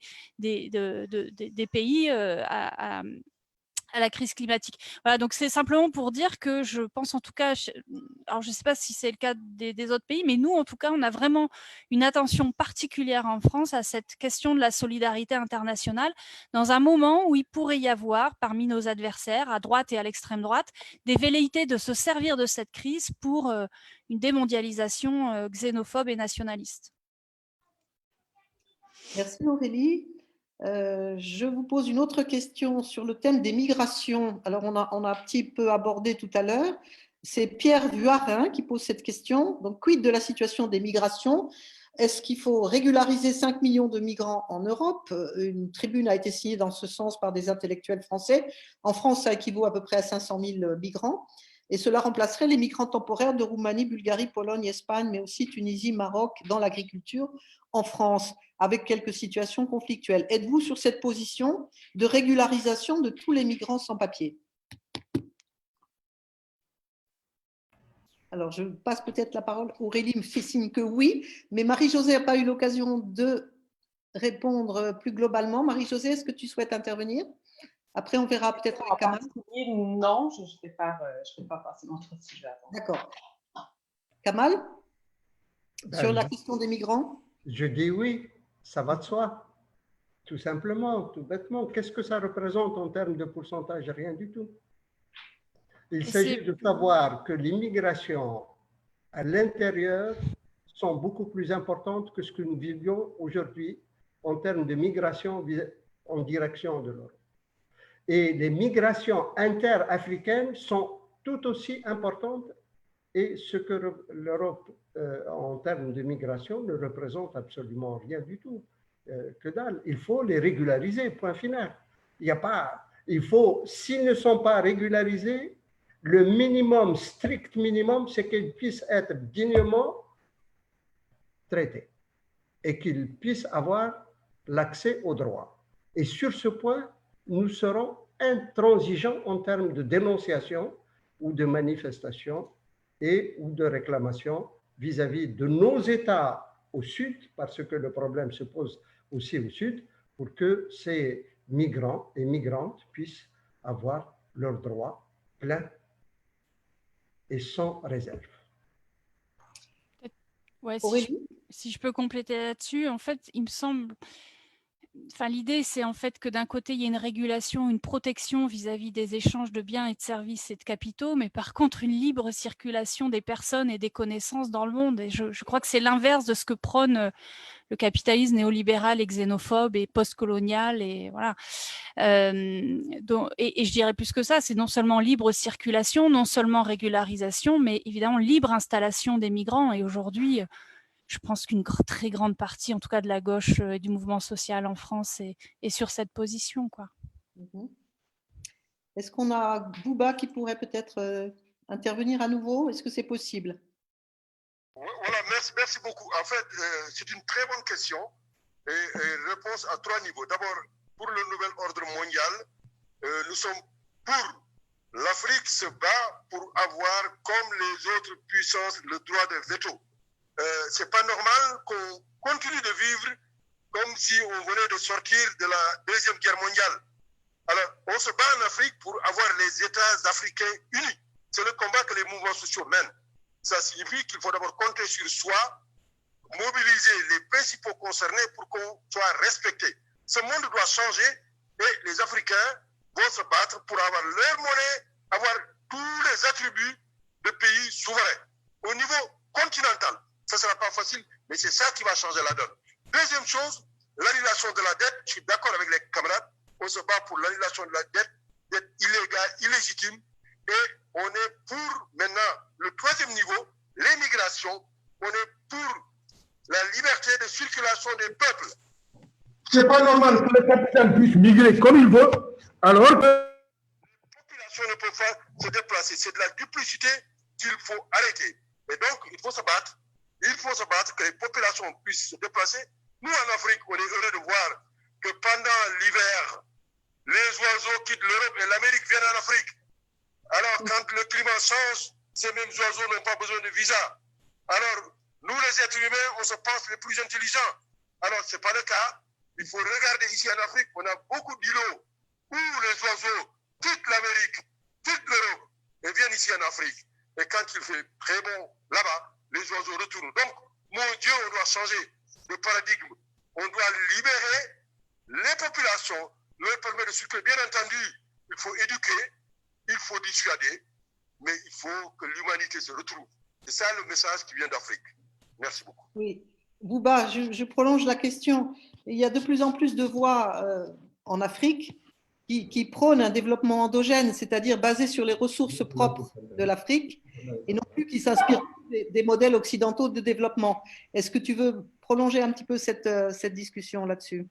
pays à la crise climatique. Voilà, donc c'est simplement pour dire que je pense en tout cas, alors je ne sais pas si c'est le cas des autres pays, mais nous en tout cas, on a vraiment une attention particulière en France à cette question de la solidarité internationale, dans un moment où il pourrait y avoir, parmi nos adversaires, à droite et à l'extrême droite, des velléités de se servir de cette crise pour une démondialisation xénophobe et nationaliste. Merci Aurélie. Je vous pose une autre question sur le thème des migrations. Alors, on a un petit peu abordé tout à l'heure. C'est Pierre Vuarin qui pose cette question. Donc, quid de la situation des migrations? Est-ce qu'il faut régulariser 5 millions de migrants en Europe? Une tribune a été signée dans ce sens par des intellectuels français. En France, ça équivaut à peu près à 500 000 migrants. Et cela remplacerait les migrants temporaires de Roumanie, Bulgarie, Pologne, Espagne, mais aussi Tunisie, Maroc, dans l'agriculture en France, avec quelques situations conflictuelles. Êtes-vous sur cette position de régularisation de tous les migrants sans papier? Alors, je passe peut-être la parole. Aurélie me fait signe que oui, mais Marie-Josée n'a pas eu l'occasion de répondre plus globalement. Marie-Josée, est-ce que tu souhaites intervenir? Après, on verra peut-être avec Kamal. Non, je ne vais pas passer mon tour si je vais attendre. D'accord. Kamal, sur la question des migrants? Je dis oui, ça va de soi. Tout simplement, tout bêtement. Qu'est-ce que ça représente en termes de pourcentage? Rien du tout. Il s'agit de savoir que les migrations à l'intérieur sont beaucoup plus importantes que ce que nous vivions aujourd'hui en termes de migration en direction de l'Europe. Et les migrations interafricaines sont tout aussi importantes, et ce que l'Europe, en termes de migration, ne représente absolument rien du tout. Que dalle. Il faut les régulariser, point final. Il faut, s'ils ne sont pas régularisés, le minimum, strict minimum, c'est qu'ils puissent être dignement traités et qu'ils puissent avoir l'accès aux droits. Et sur ce point, nous serons intransigeants en termes de dénonciation ou de manifestation et ou de réclamation vis-à-vis de nos États au sud, parce que le problème se pose aussi au sud, pour que ces migrants et migrantes puissent avoir leurs droits pleins et sans réserve. Ouais, si je peux compléter là-dessus, en fait, il me semble, l'idée, c'est en fait que d'un côté, il y a une régulation, une protection vis-à-vis des échanges de biens et de services et de capitaux, mais par contre, une libre circulation des personnes et des connaissances dans le monde. Et je crois que c'est l'inverse de ce que prône le capitalisme néolibéral et xénophobe et postcolonial. Et voilà. Et je dirais plus que ça, c'est non seulement libre circulation, non seulement régularisation, mais évidemment libre installation des migrants. Et aujourd'hui, je pense qu'une très grande partie, en tout cas de la gauche et du mouvement social en France, est sur cette position, quoi. Est-ce qu'on a Bouba qui pourrait peut-être intervenir à nouveau? Est-ce que c'est possible? Voilà, merci beaucoup. En fait, c'est une très bonne question et réponse à 3 niveaux. D'abord, pour le nouvel ordre mondial, nous sommes pour. L'Afrique se bat pour avoir, comme les autres puissances, le droit de veto. C'est pas normal qu'on continue de vivre comme si on venait de sortir de la Deuxième Guerre mondiale. Alors, on se bat en Afrique pour avoir les États africains unis. C'est le combat que les mouvements sociaux mènent. Ça signifie qu'il faut d'abord compter sur soi, mobiliser les principaux concernés pour qu'on soit respecté. Ce monde doit changer et les Africains vont se battre pour avoir leur monnaie, avoir tous les attributs de pays souverains. Au niveau continental, ça ne sera pas facile, mais c'est ça qui va changer la donne. Deuxième chose, l'annulation de la dette. Je suis d'accord avec les camarades. On se bat pour l'annulation de la dette illégale, illégitime. Et on est pour maintenant le troisième niveau, les migrations. On est pour la liberté de circulation des peuples. C'est pas normal que le capitaine puisse migrer comme il veut, alors que les populations ne peuvent pas se déplacer. C'est de la duplicité qu'il faut arrêter. Et donc, il faut se battre. Il faut se battre que les populations puissent se déplacer. Nous, en Afrique, on est heureux de voir que pendant l'hiver, les oiseaux quittent l'Europe et l'Amérique viennent en Afrique. Alors, quand le climat change, ces mêmes oiseaux n'ont pas besoin de visa. Alors, nous, les êtres humains, on se pense les plus intelligents. Alors, ce n'est pas le cas. Il faut regarder ici en Afrique, on a beaucoup d'îlots où les oiseaux quittent l'Amérique, quittent l'Europe et viennent ici en Afrique. Et quand il fait très bon là-bas, les oiseaux retournent. Donc, mon Dieu, on doit changer de paradigme. On doit libérer les populations, leur permettre de circuler. Bien entendu, il faut éduquer, il faut dissuader, mais il faut que l'humanité se retrouve. C'est ça le message qui vient d'Afrique. Merci beaucoup. Oui. Bouba, je prolonge la question. il y a de plus en plus de voix en Afrique qui prônent un développement endogène, c'est-à-dire basé sur les ressources propres de l'Afrique et non plus qui s'inspirent des modèles occidentaux de développement. Est-ce que tu veux prolonger un petit peu cette discussion là-dessus?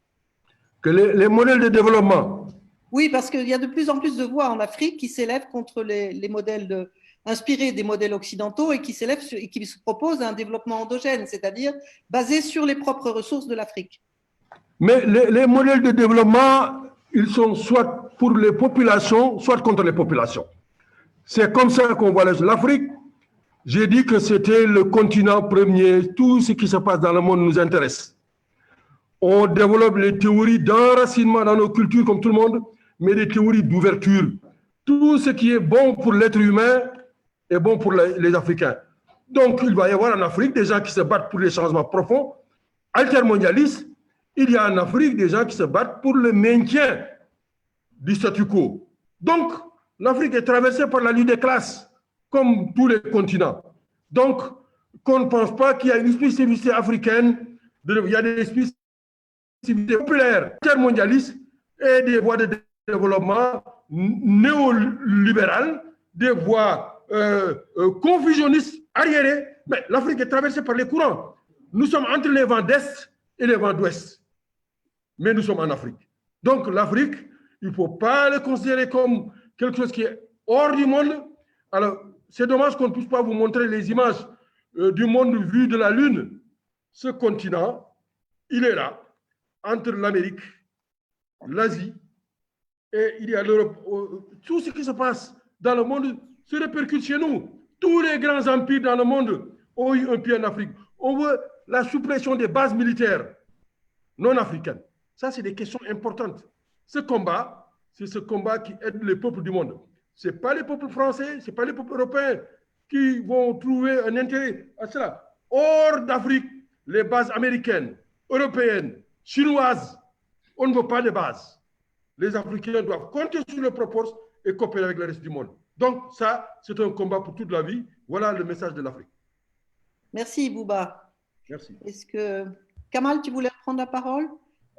Que les modèles de développement. Oui, parce qu'il y a de plus en plus de voix en Afrique qui s'élèvent contre les modèles inspirés des modèles occidentaux et qui s'élèvent et qui se proposent un développement endogène, c'est-à-dire basé sur les propres ressources de l'Afrique. Mais les modèles de développement, ils sont soit pour les populations, soit contre les populations. C'est comme ça qu'on voit l'Afrique. J'ai dit que c'était le continent premier. Tout ce qui se passe dans le monde nous intéresse. On développe les théories d'enracinement dans nos cultures comme tout le monde, mais des théories d'ouverture. Tout ce qui est bon pour l'être humain est bon pour les Africains. Donc, il va y avoir en Afrique des gens qui se battent pour les changements profonds, altermondialistes. Il y a en Afrique des gens qui se battent pour le maintien du statu quo. Donc, l'Afrique est traversée par la lutte des classes, comme tous les continents. Donc, qu'on ne pense pas qu'il y a une spécificité africaine, il y a des spécificités populaires, intermondialistes et des voies de développement néolibérales, des voies confusionnistes, arriérées. Mais l'Afrique est traversée par les courants. Nous sommes entre les vents d'Est et les vents d'Ouest. Mais nous sommes en Afrique. Donc l'Afrique, il ne faut pas le considérer comme quelque chose qui est hors du monde. Alors, c'est dommage qu'on ne puisse pas vous montrer les images du monde vu de la Lune. Ce continent, il est là, entre l'Amérique, l'Asie, et il y a l'Europe. Tout ce qui se passe dans le monde se répercute chez nous. Tous les grands empires dans le monde ont eu un pied en Afrique. On veut la suppression des bases militaires non africaines. Ça, c'est des questions importantes. Ce combat, c'est ce combat qui aide les peuples du monde. Ce n'est pas les peuples français, ce n'est pas les peuples européens qui vont trouver un intérêt à cela. Hors d'Afrique, les bases américaines, européennes, chinoises, on ne veut pas de bases. Les Africains doivent compter sur leurs propres et coopérer avec le reste du monde. Donc ça, c'est un combat pour toute la vie. Voilà le message de l'Afrique. Merci, Bouba. Merci. Est-ce que Kamal, tu voulais prendre la parole?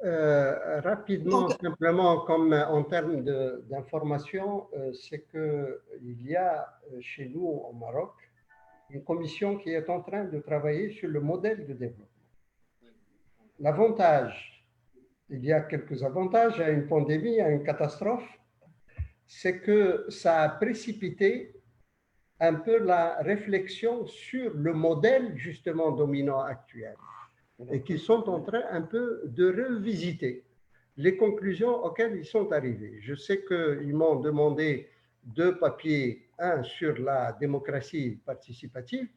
Rapidement, simplement, comme en termes d'information, c'est qu'il y a chez nous au Maroc une commission qui est en train de travailler sur le modèle de développement. L'avantage, il y a quelques avantages à une pandémie, à une catastrophe, c'est que ça a précipité un peu la réflexion sur le modèle justement dominant actuel et qu'ils sont en train un peu de revisiter les conclusions auxquelles ils sont arrivés. Je sais qu'ils m'ont demandé 2 papiers, un sur la démocratie participative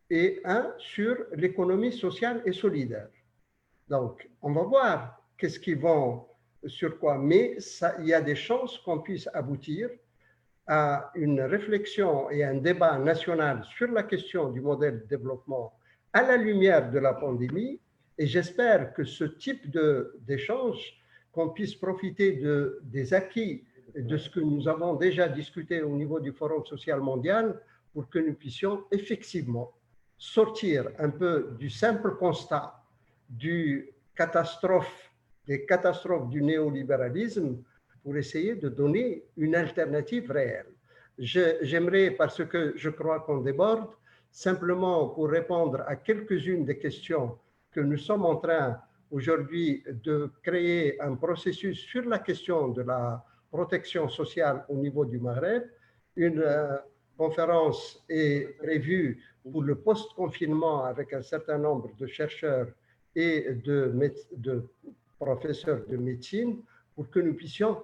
et un sur l'économie sociale et solidaire. Donc, on va voir qu'est-ce qu'ils vont, sur quoi, mais ça, il y a des chances qu'on puisse aboutir à une réflexion et un débat national sur la question du modèle de développement à la lumière de la pandémie, et j'espère que ce type d'échange, qu'on puisse profiter des acquis de ce que nous avons déjà discuté au niveau du Forum social mondial pour que nous puissions effectivement sortir un peu du simple constat des catastrophes du néolibéralisme pour essayer de donner une alternative réelle. J'aimerais, parce que je crois qu'on déborde, simplement pour répondre à quelques-unes des questions que nous sommes en train aujourd'hui de créer un processus sur la question de la protection sociale au niveau du Maghreb. Une conférence est prévue pour le post-confinement avec un certain nombre de chercheurs et de professeurs de médecine pour que nous puissions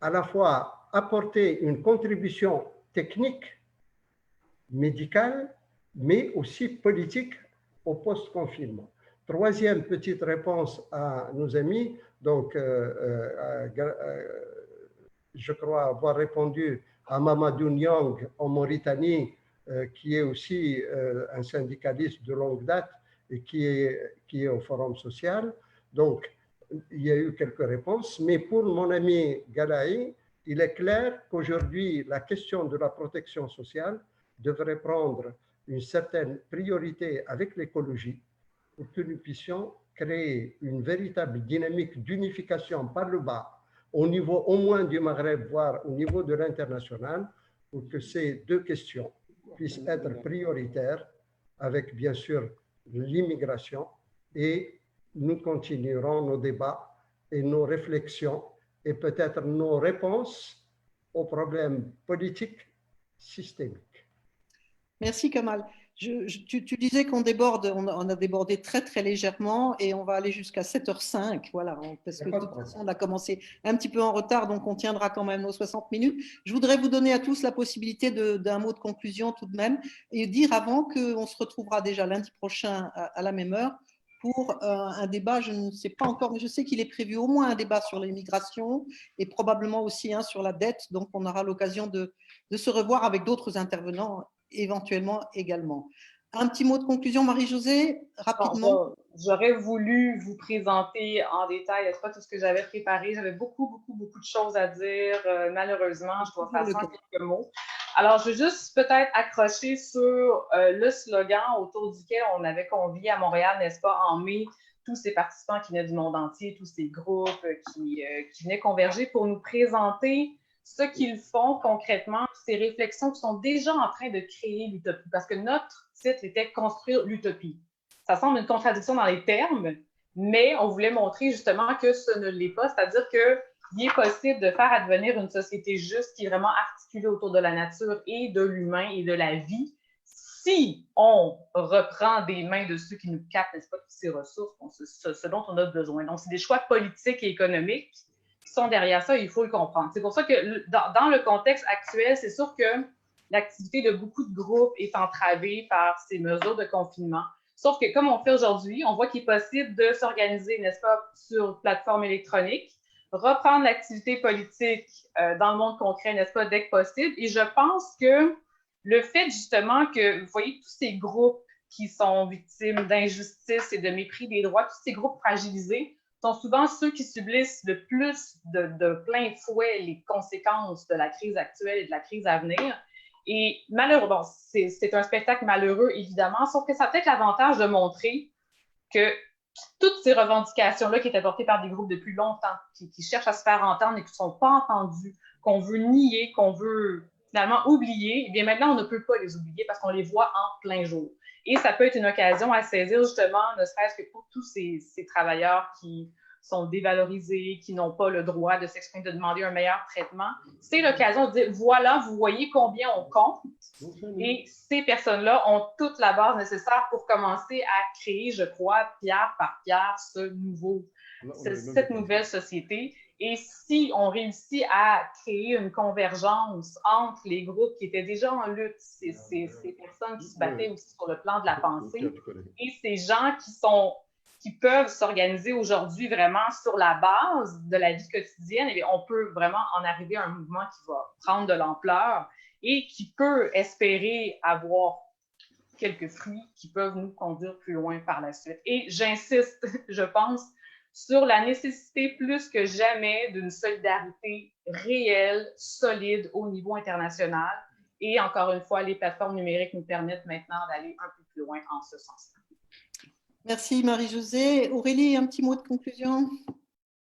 à la fois apporter une contribution technique, médicale, mais aussi politique au post-confinement. Troisième petite réponse à nos amis, donc je crois avoir répondu à Mamadou Niang en Mauritanie, qui est aussi un syndicaliste de longue date et qui est au Forum social. Donc, il y a eu quelques réponses, mais pour mon ami Galaï, il est clair qu'aujourd'hui, la question de la protection sociale devrait prendre une certaine priorité avec l'écologie pour que nous puissions créer une véritable dynamique d'unification par le bas, au niveau au moins du Maghreb, voire au niveau de l'international, pour que ces deux questions puissent être prioritaires, avec bien sûr l'immigration, et nous continuerons nos débats et nos réflexions et peut-être nos réponses aux problèmes politiques systémiques. Merci Kamal. Tu disais qu'on déborde, on a débordé très très légèrement et on va aller jusqu'à 7h05. Voilà, parce que de toute façon, on a commencé un petit peu en retard, donc on tiendra quand même nos 60 minutes. Je voudrais vous donner à tous la possibilité d'un mot de conclusion tout de même et dire avant qu'on se retrouvera déjà lundi prochain à la même heure pour un débat, je ne sais pas encore, mais je sais qu'il est prévu au moins un débat sur l'immigration et probablement aussi un sur la dette. Donc, on aura l'occasion de se revoir avec d'autres intervenants éventuellement également. Un petit mot de conclusion, Marie-Josée, rapidement. J'aurais voulu vous présenter en détail tout ce que j'avais préparé. J'avais beaucoup de choses à dire. Malheureusement, je dois faire ça en quelques mots. Alors, je vais juste peut-être accrocher sur le slogan autour duquel on avait convié à Montréal, n'est-ce pas, en mai, tous ces participants qui venaient du monde entier, tous ces groupes qui venaient converger pour nous présenter ce qu'ils font concrètement, ces réflexions qui sont déjà en train de créer l'utopie. Parce que notre titre était « Construire l'utopie ». Ça semble une contradiction dans les termes, mais on voulait montrer justement que ce ne l'est pas, c'est-à-dire qu'il est possible de faire advenir une société juste qui est vraiment articulée autour de la nature et de l'humain et de la vie, si on reprend des mains de ceux qui nous captent, n'est-ce pas, toutes ces ressources, ce dont on a besoin. Donc, c'est des choix politiques et économiques qui sont derrière ça, il faut le comprendre. C'est pour ça que dans le contexte actuel, c'est sûr que l'activité de beaucoup de groupes est entravée par ces mesures de confinement. Sauf que comme on fait aujourd'hui, on voit qu'il est possible de s'organiser, n'est-ce pas, sur plateforme électronique, reprendre l'activité politique dans le monde concret, n'est-ce pas, dès que possible. Et je pense que le fait justement que, vous voyez, tous ces groupes qui sont victimes d'injustice et de mépris des droits, tous ces groupes fragilisés, sont souvent ceux qui subissent le plus de plein fouet les conséquences de la crise actuelle et de la crise à venir. Et malheureusement, c'est un spectacle malheureux, évidemment, sauf que ça a peut-être l'avantage de montrer que toutes ces revendications-là qui étaient portées par des groupes depuis longtemps, qui cherchent à se faire entendre et qui ne sont pas entendus, qu'on veut nier, qu'on veut finalement oublier, eh bien maintenant, on ne peut pas les oublier parce qu'on les voit en plein jour. Et ça peut être une occasion à saisir justement, ne serait-ce que pour tous ces travailleurs qui sont dévalorisés, qui n'ont pas le droit de s'exprimer, de demander un meilleur traitement. C'est l'occasion de dire, voilà, vous voyez combien on compte. Et ces personnes-là ont toute la base nécessaire pour commencer à créer, je crois, pierre par pierre, cette nouvelle société. Et si on réussit à créer une convergence entre les groupes qui étaient déjà en lutte, ces personnes qui se battaient aussi sur le plan de la pensée, et ces gens qui peuvent s'organiser aujourd'hui vraiment sur la base de la vie quotidienne, et on peut vraiment en arriver à un mouvement qui va prendre de l'ampleur et qui peut espérer avoir quelques fruits qui peuvent nous conduire plus loin par la suite. Et j'insiste, je pense, sur la nécessité plus que jamais d'une solidarité réelle, solide au niveau international. Et encore une fois, les plateformes numériques nous permettent maintenant d'aller un peu plus loin en ce sens-là. Merci Marie-Josée. Aurélie, un petit mot de conclusion?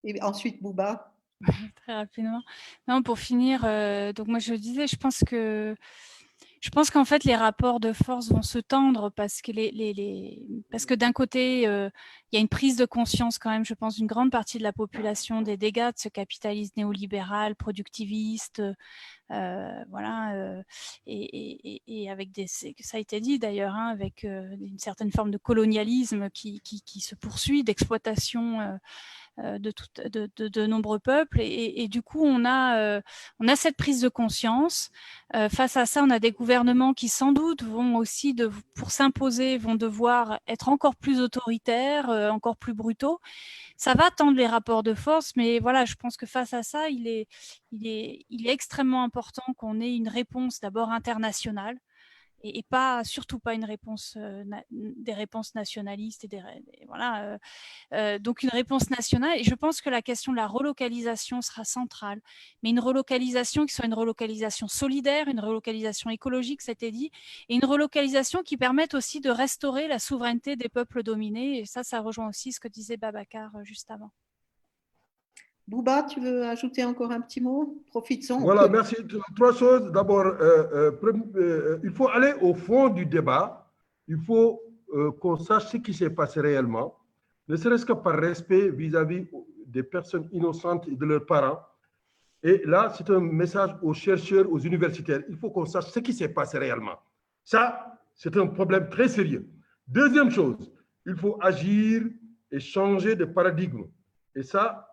Et ensuite Bouba. Très rapidement. Non, pour finir, donc moi je disais, je pense qu'en fait les rapports de force vont se tendre parce que parce que d'un côté il y a une prise de conscience quand même, je pense, d'une grande partie de la population des dégâts de ce capitalisme néolibéral, productiviste, voilà, et avec ça a été dit d'ailleurs, hein, avec une certaine forme de colonialisme qui se poursuit, d'exploitation de nombreux peuples, et du coup on a cette prise de conscience. Face à ça, on a des gouvernements qui sans doute vont aussi, pour s'imposer, vont devoir être encore plus autoritaires, encore plus brutaux. Ça va tendre les rapports de force, mais voilà, je pense que face à ça, il est extrêmement important qu'on ait une réponse d'abord internationale, et pas, surtout pas une réponse, des réponses nationalistes et voilà. Donc une réponse nationale, et je pense que la question de la relocalisation sera centrale, mais une relocalisation qui soit une relocalisation solidaire, une relocalisation écologique, ça a été dit, et une relocalisation qui permette aussi de restaurer la souveraineté des peuples dominés, et ça rejoint aussi ce que disait Babacar juste avant. Bouba, tu veux ajouter encore un petit mot? Profitons. Voilà, merci. Trois choses. D'abord, il faut aller au fond du débat. Il faut qu'on sache ce qui s'est passé réellement, ne serait-ce que par respect vis-à-vis des personnes innocentes et de leurs parents. Et là, c'est un message aux chercheurs, aux universitaires. Il faut qu'on sache ce qui s'est passé réellement. Ça, c'est un problème très sérieux. Deuxième chose, il faut agir et changer de paradigme. Et ça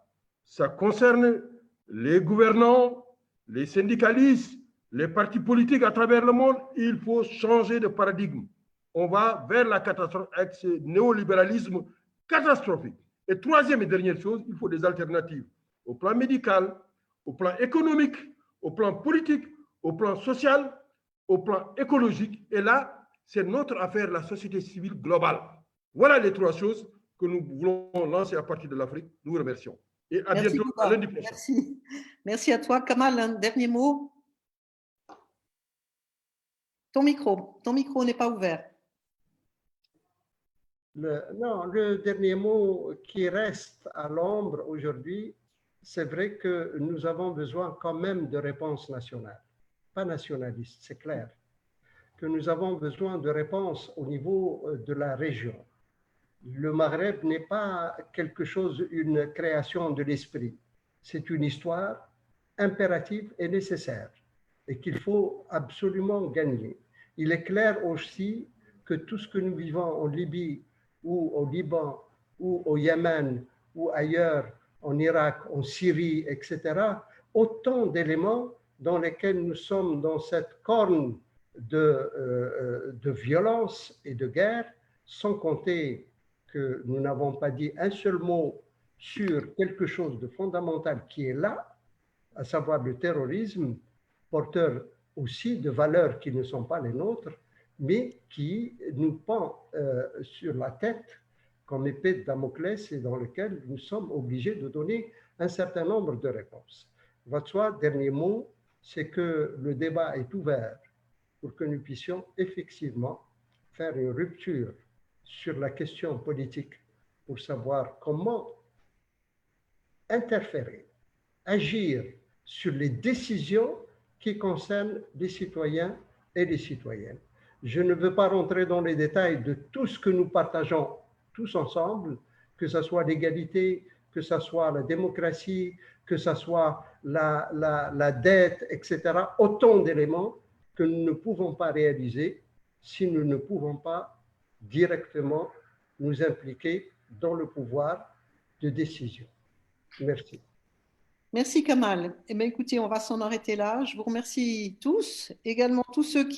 concerne les gouvernants, les syndicalistes, les partis politiques à travers le monde. Il faut changer de paradigme. On va vers la catastrophe avec ce néolibéralisme catastrophique. Et troisième et dernière chose, il faut des alternatives au plan médical, au plan économique, au plan politique, au plan social, au plan écologique. Et là, c'est notre affaire, la société civile globale. Voilà les trois choses que nous voulons lancer à partir de l'Afrique. Nous vous remercions. Et à Merci, bientôt, à lundi prochain. Merci. Merci à toi. Kamal, un dernier mot? Ton micro n'est pas ouvert. Non, le dernier mot qui reste à l'ombre aujourd'hui, c'est vrai que nous avons besoin quand même de réponses nationales, pas nationalistes, c'est clair, que nous avons besoin de réponses au niveau de la région. Le Maghreb n'est pas quelque chose, une création de l'esprit, c'est une histoire impérative et nécessaire et qu'il faut absolument gagner. Il est clair aussi que tout ce que nous vivons en Libye ou au Liban ou au Yémen ou ailleurs, en Irak, en Syrie, etc., autant d'éléments dans lesquels nous sommes dans cette corne de violence et de guerre, sans compter que nous n'avons pas dit un seul mot sur quelque chose de fondamental qui est là, à savoir le terrorisme, porteur aussi de valeurs qui ne sont pas les nôtres, mais qui nous pend sur la tête comme épée de Damoclès et dans lequel nous sommes obligés de donner un certain nombre de réponses. Votre dernier mot, c'est que le débat est ouvert pour que nous puissions effectivement faire une rupture sur la question politique pour savoir comment interférer, agir sur les décisions qui concernent les citoyens et les citoyennes. Je ne veux pas rentrer dans les détails de tout ce que nous partageons tous ensemble, que ce soit l'égalité, que ce soit la démocratie, que ce soit la dette, etc. Autant d'éléments que nous ne pouvons pas réaliser si nous ne pouvons pas directement nous impliquer dans le pouvoir de décision. Merci. Merci Kamal. Eh bien, écoutez, on va s'en arrêter là. Je vous remercie tous, également tous ceux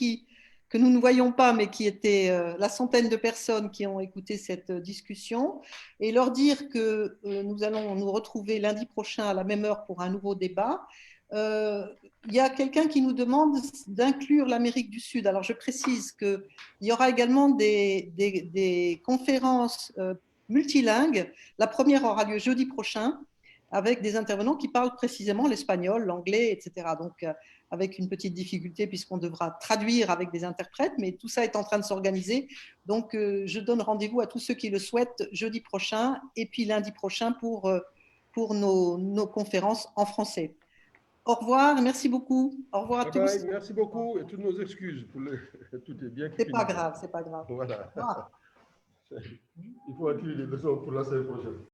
que nous ne voyons pas, mais qui étaient la centaine de personnes qui ont écouté cette discussion, et leur dire que nous allons nous retrouver lundi prochain à la même heure pour un nouveau débat. Il y a quelqu'un qui nous demande d'inclure l'Amérique du Sud. Alors, je précise qu'il y aura également des conférences multilingues. La première aura lieu jeudi prochain, avec des intervenants qui parlent précisément l'espagnol, l'anglais, etc. Donc, avec une petite difficulté puisqu'on devra traduire avec des interprètes, mais tout ça est en train de s'organiser. Donc, je donne rendez-vous à tous ceux qui le souhaitent jeudi prochain et puis lundi prochain pour nos conférences en français. Au revoir, merci beaucoup. Au revoir à tous. Merci beaucoup et toutes nos excuses pour tout est bien. C'est pas grave, c'est pas grave. Voilà. Il faut attirer les leçons pour la semaine prochaine.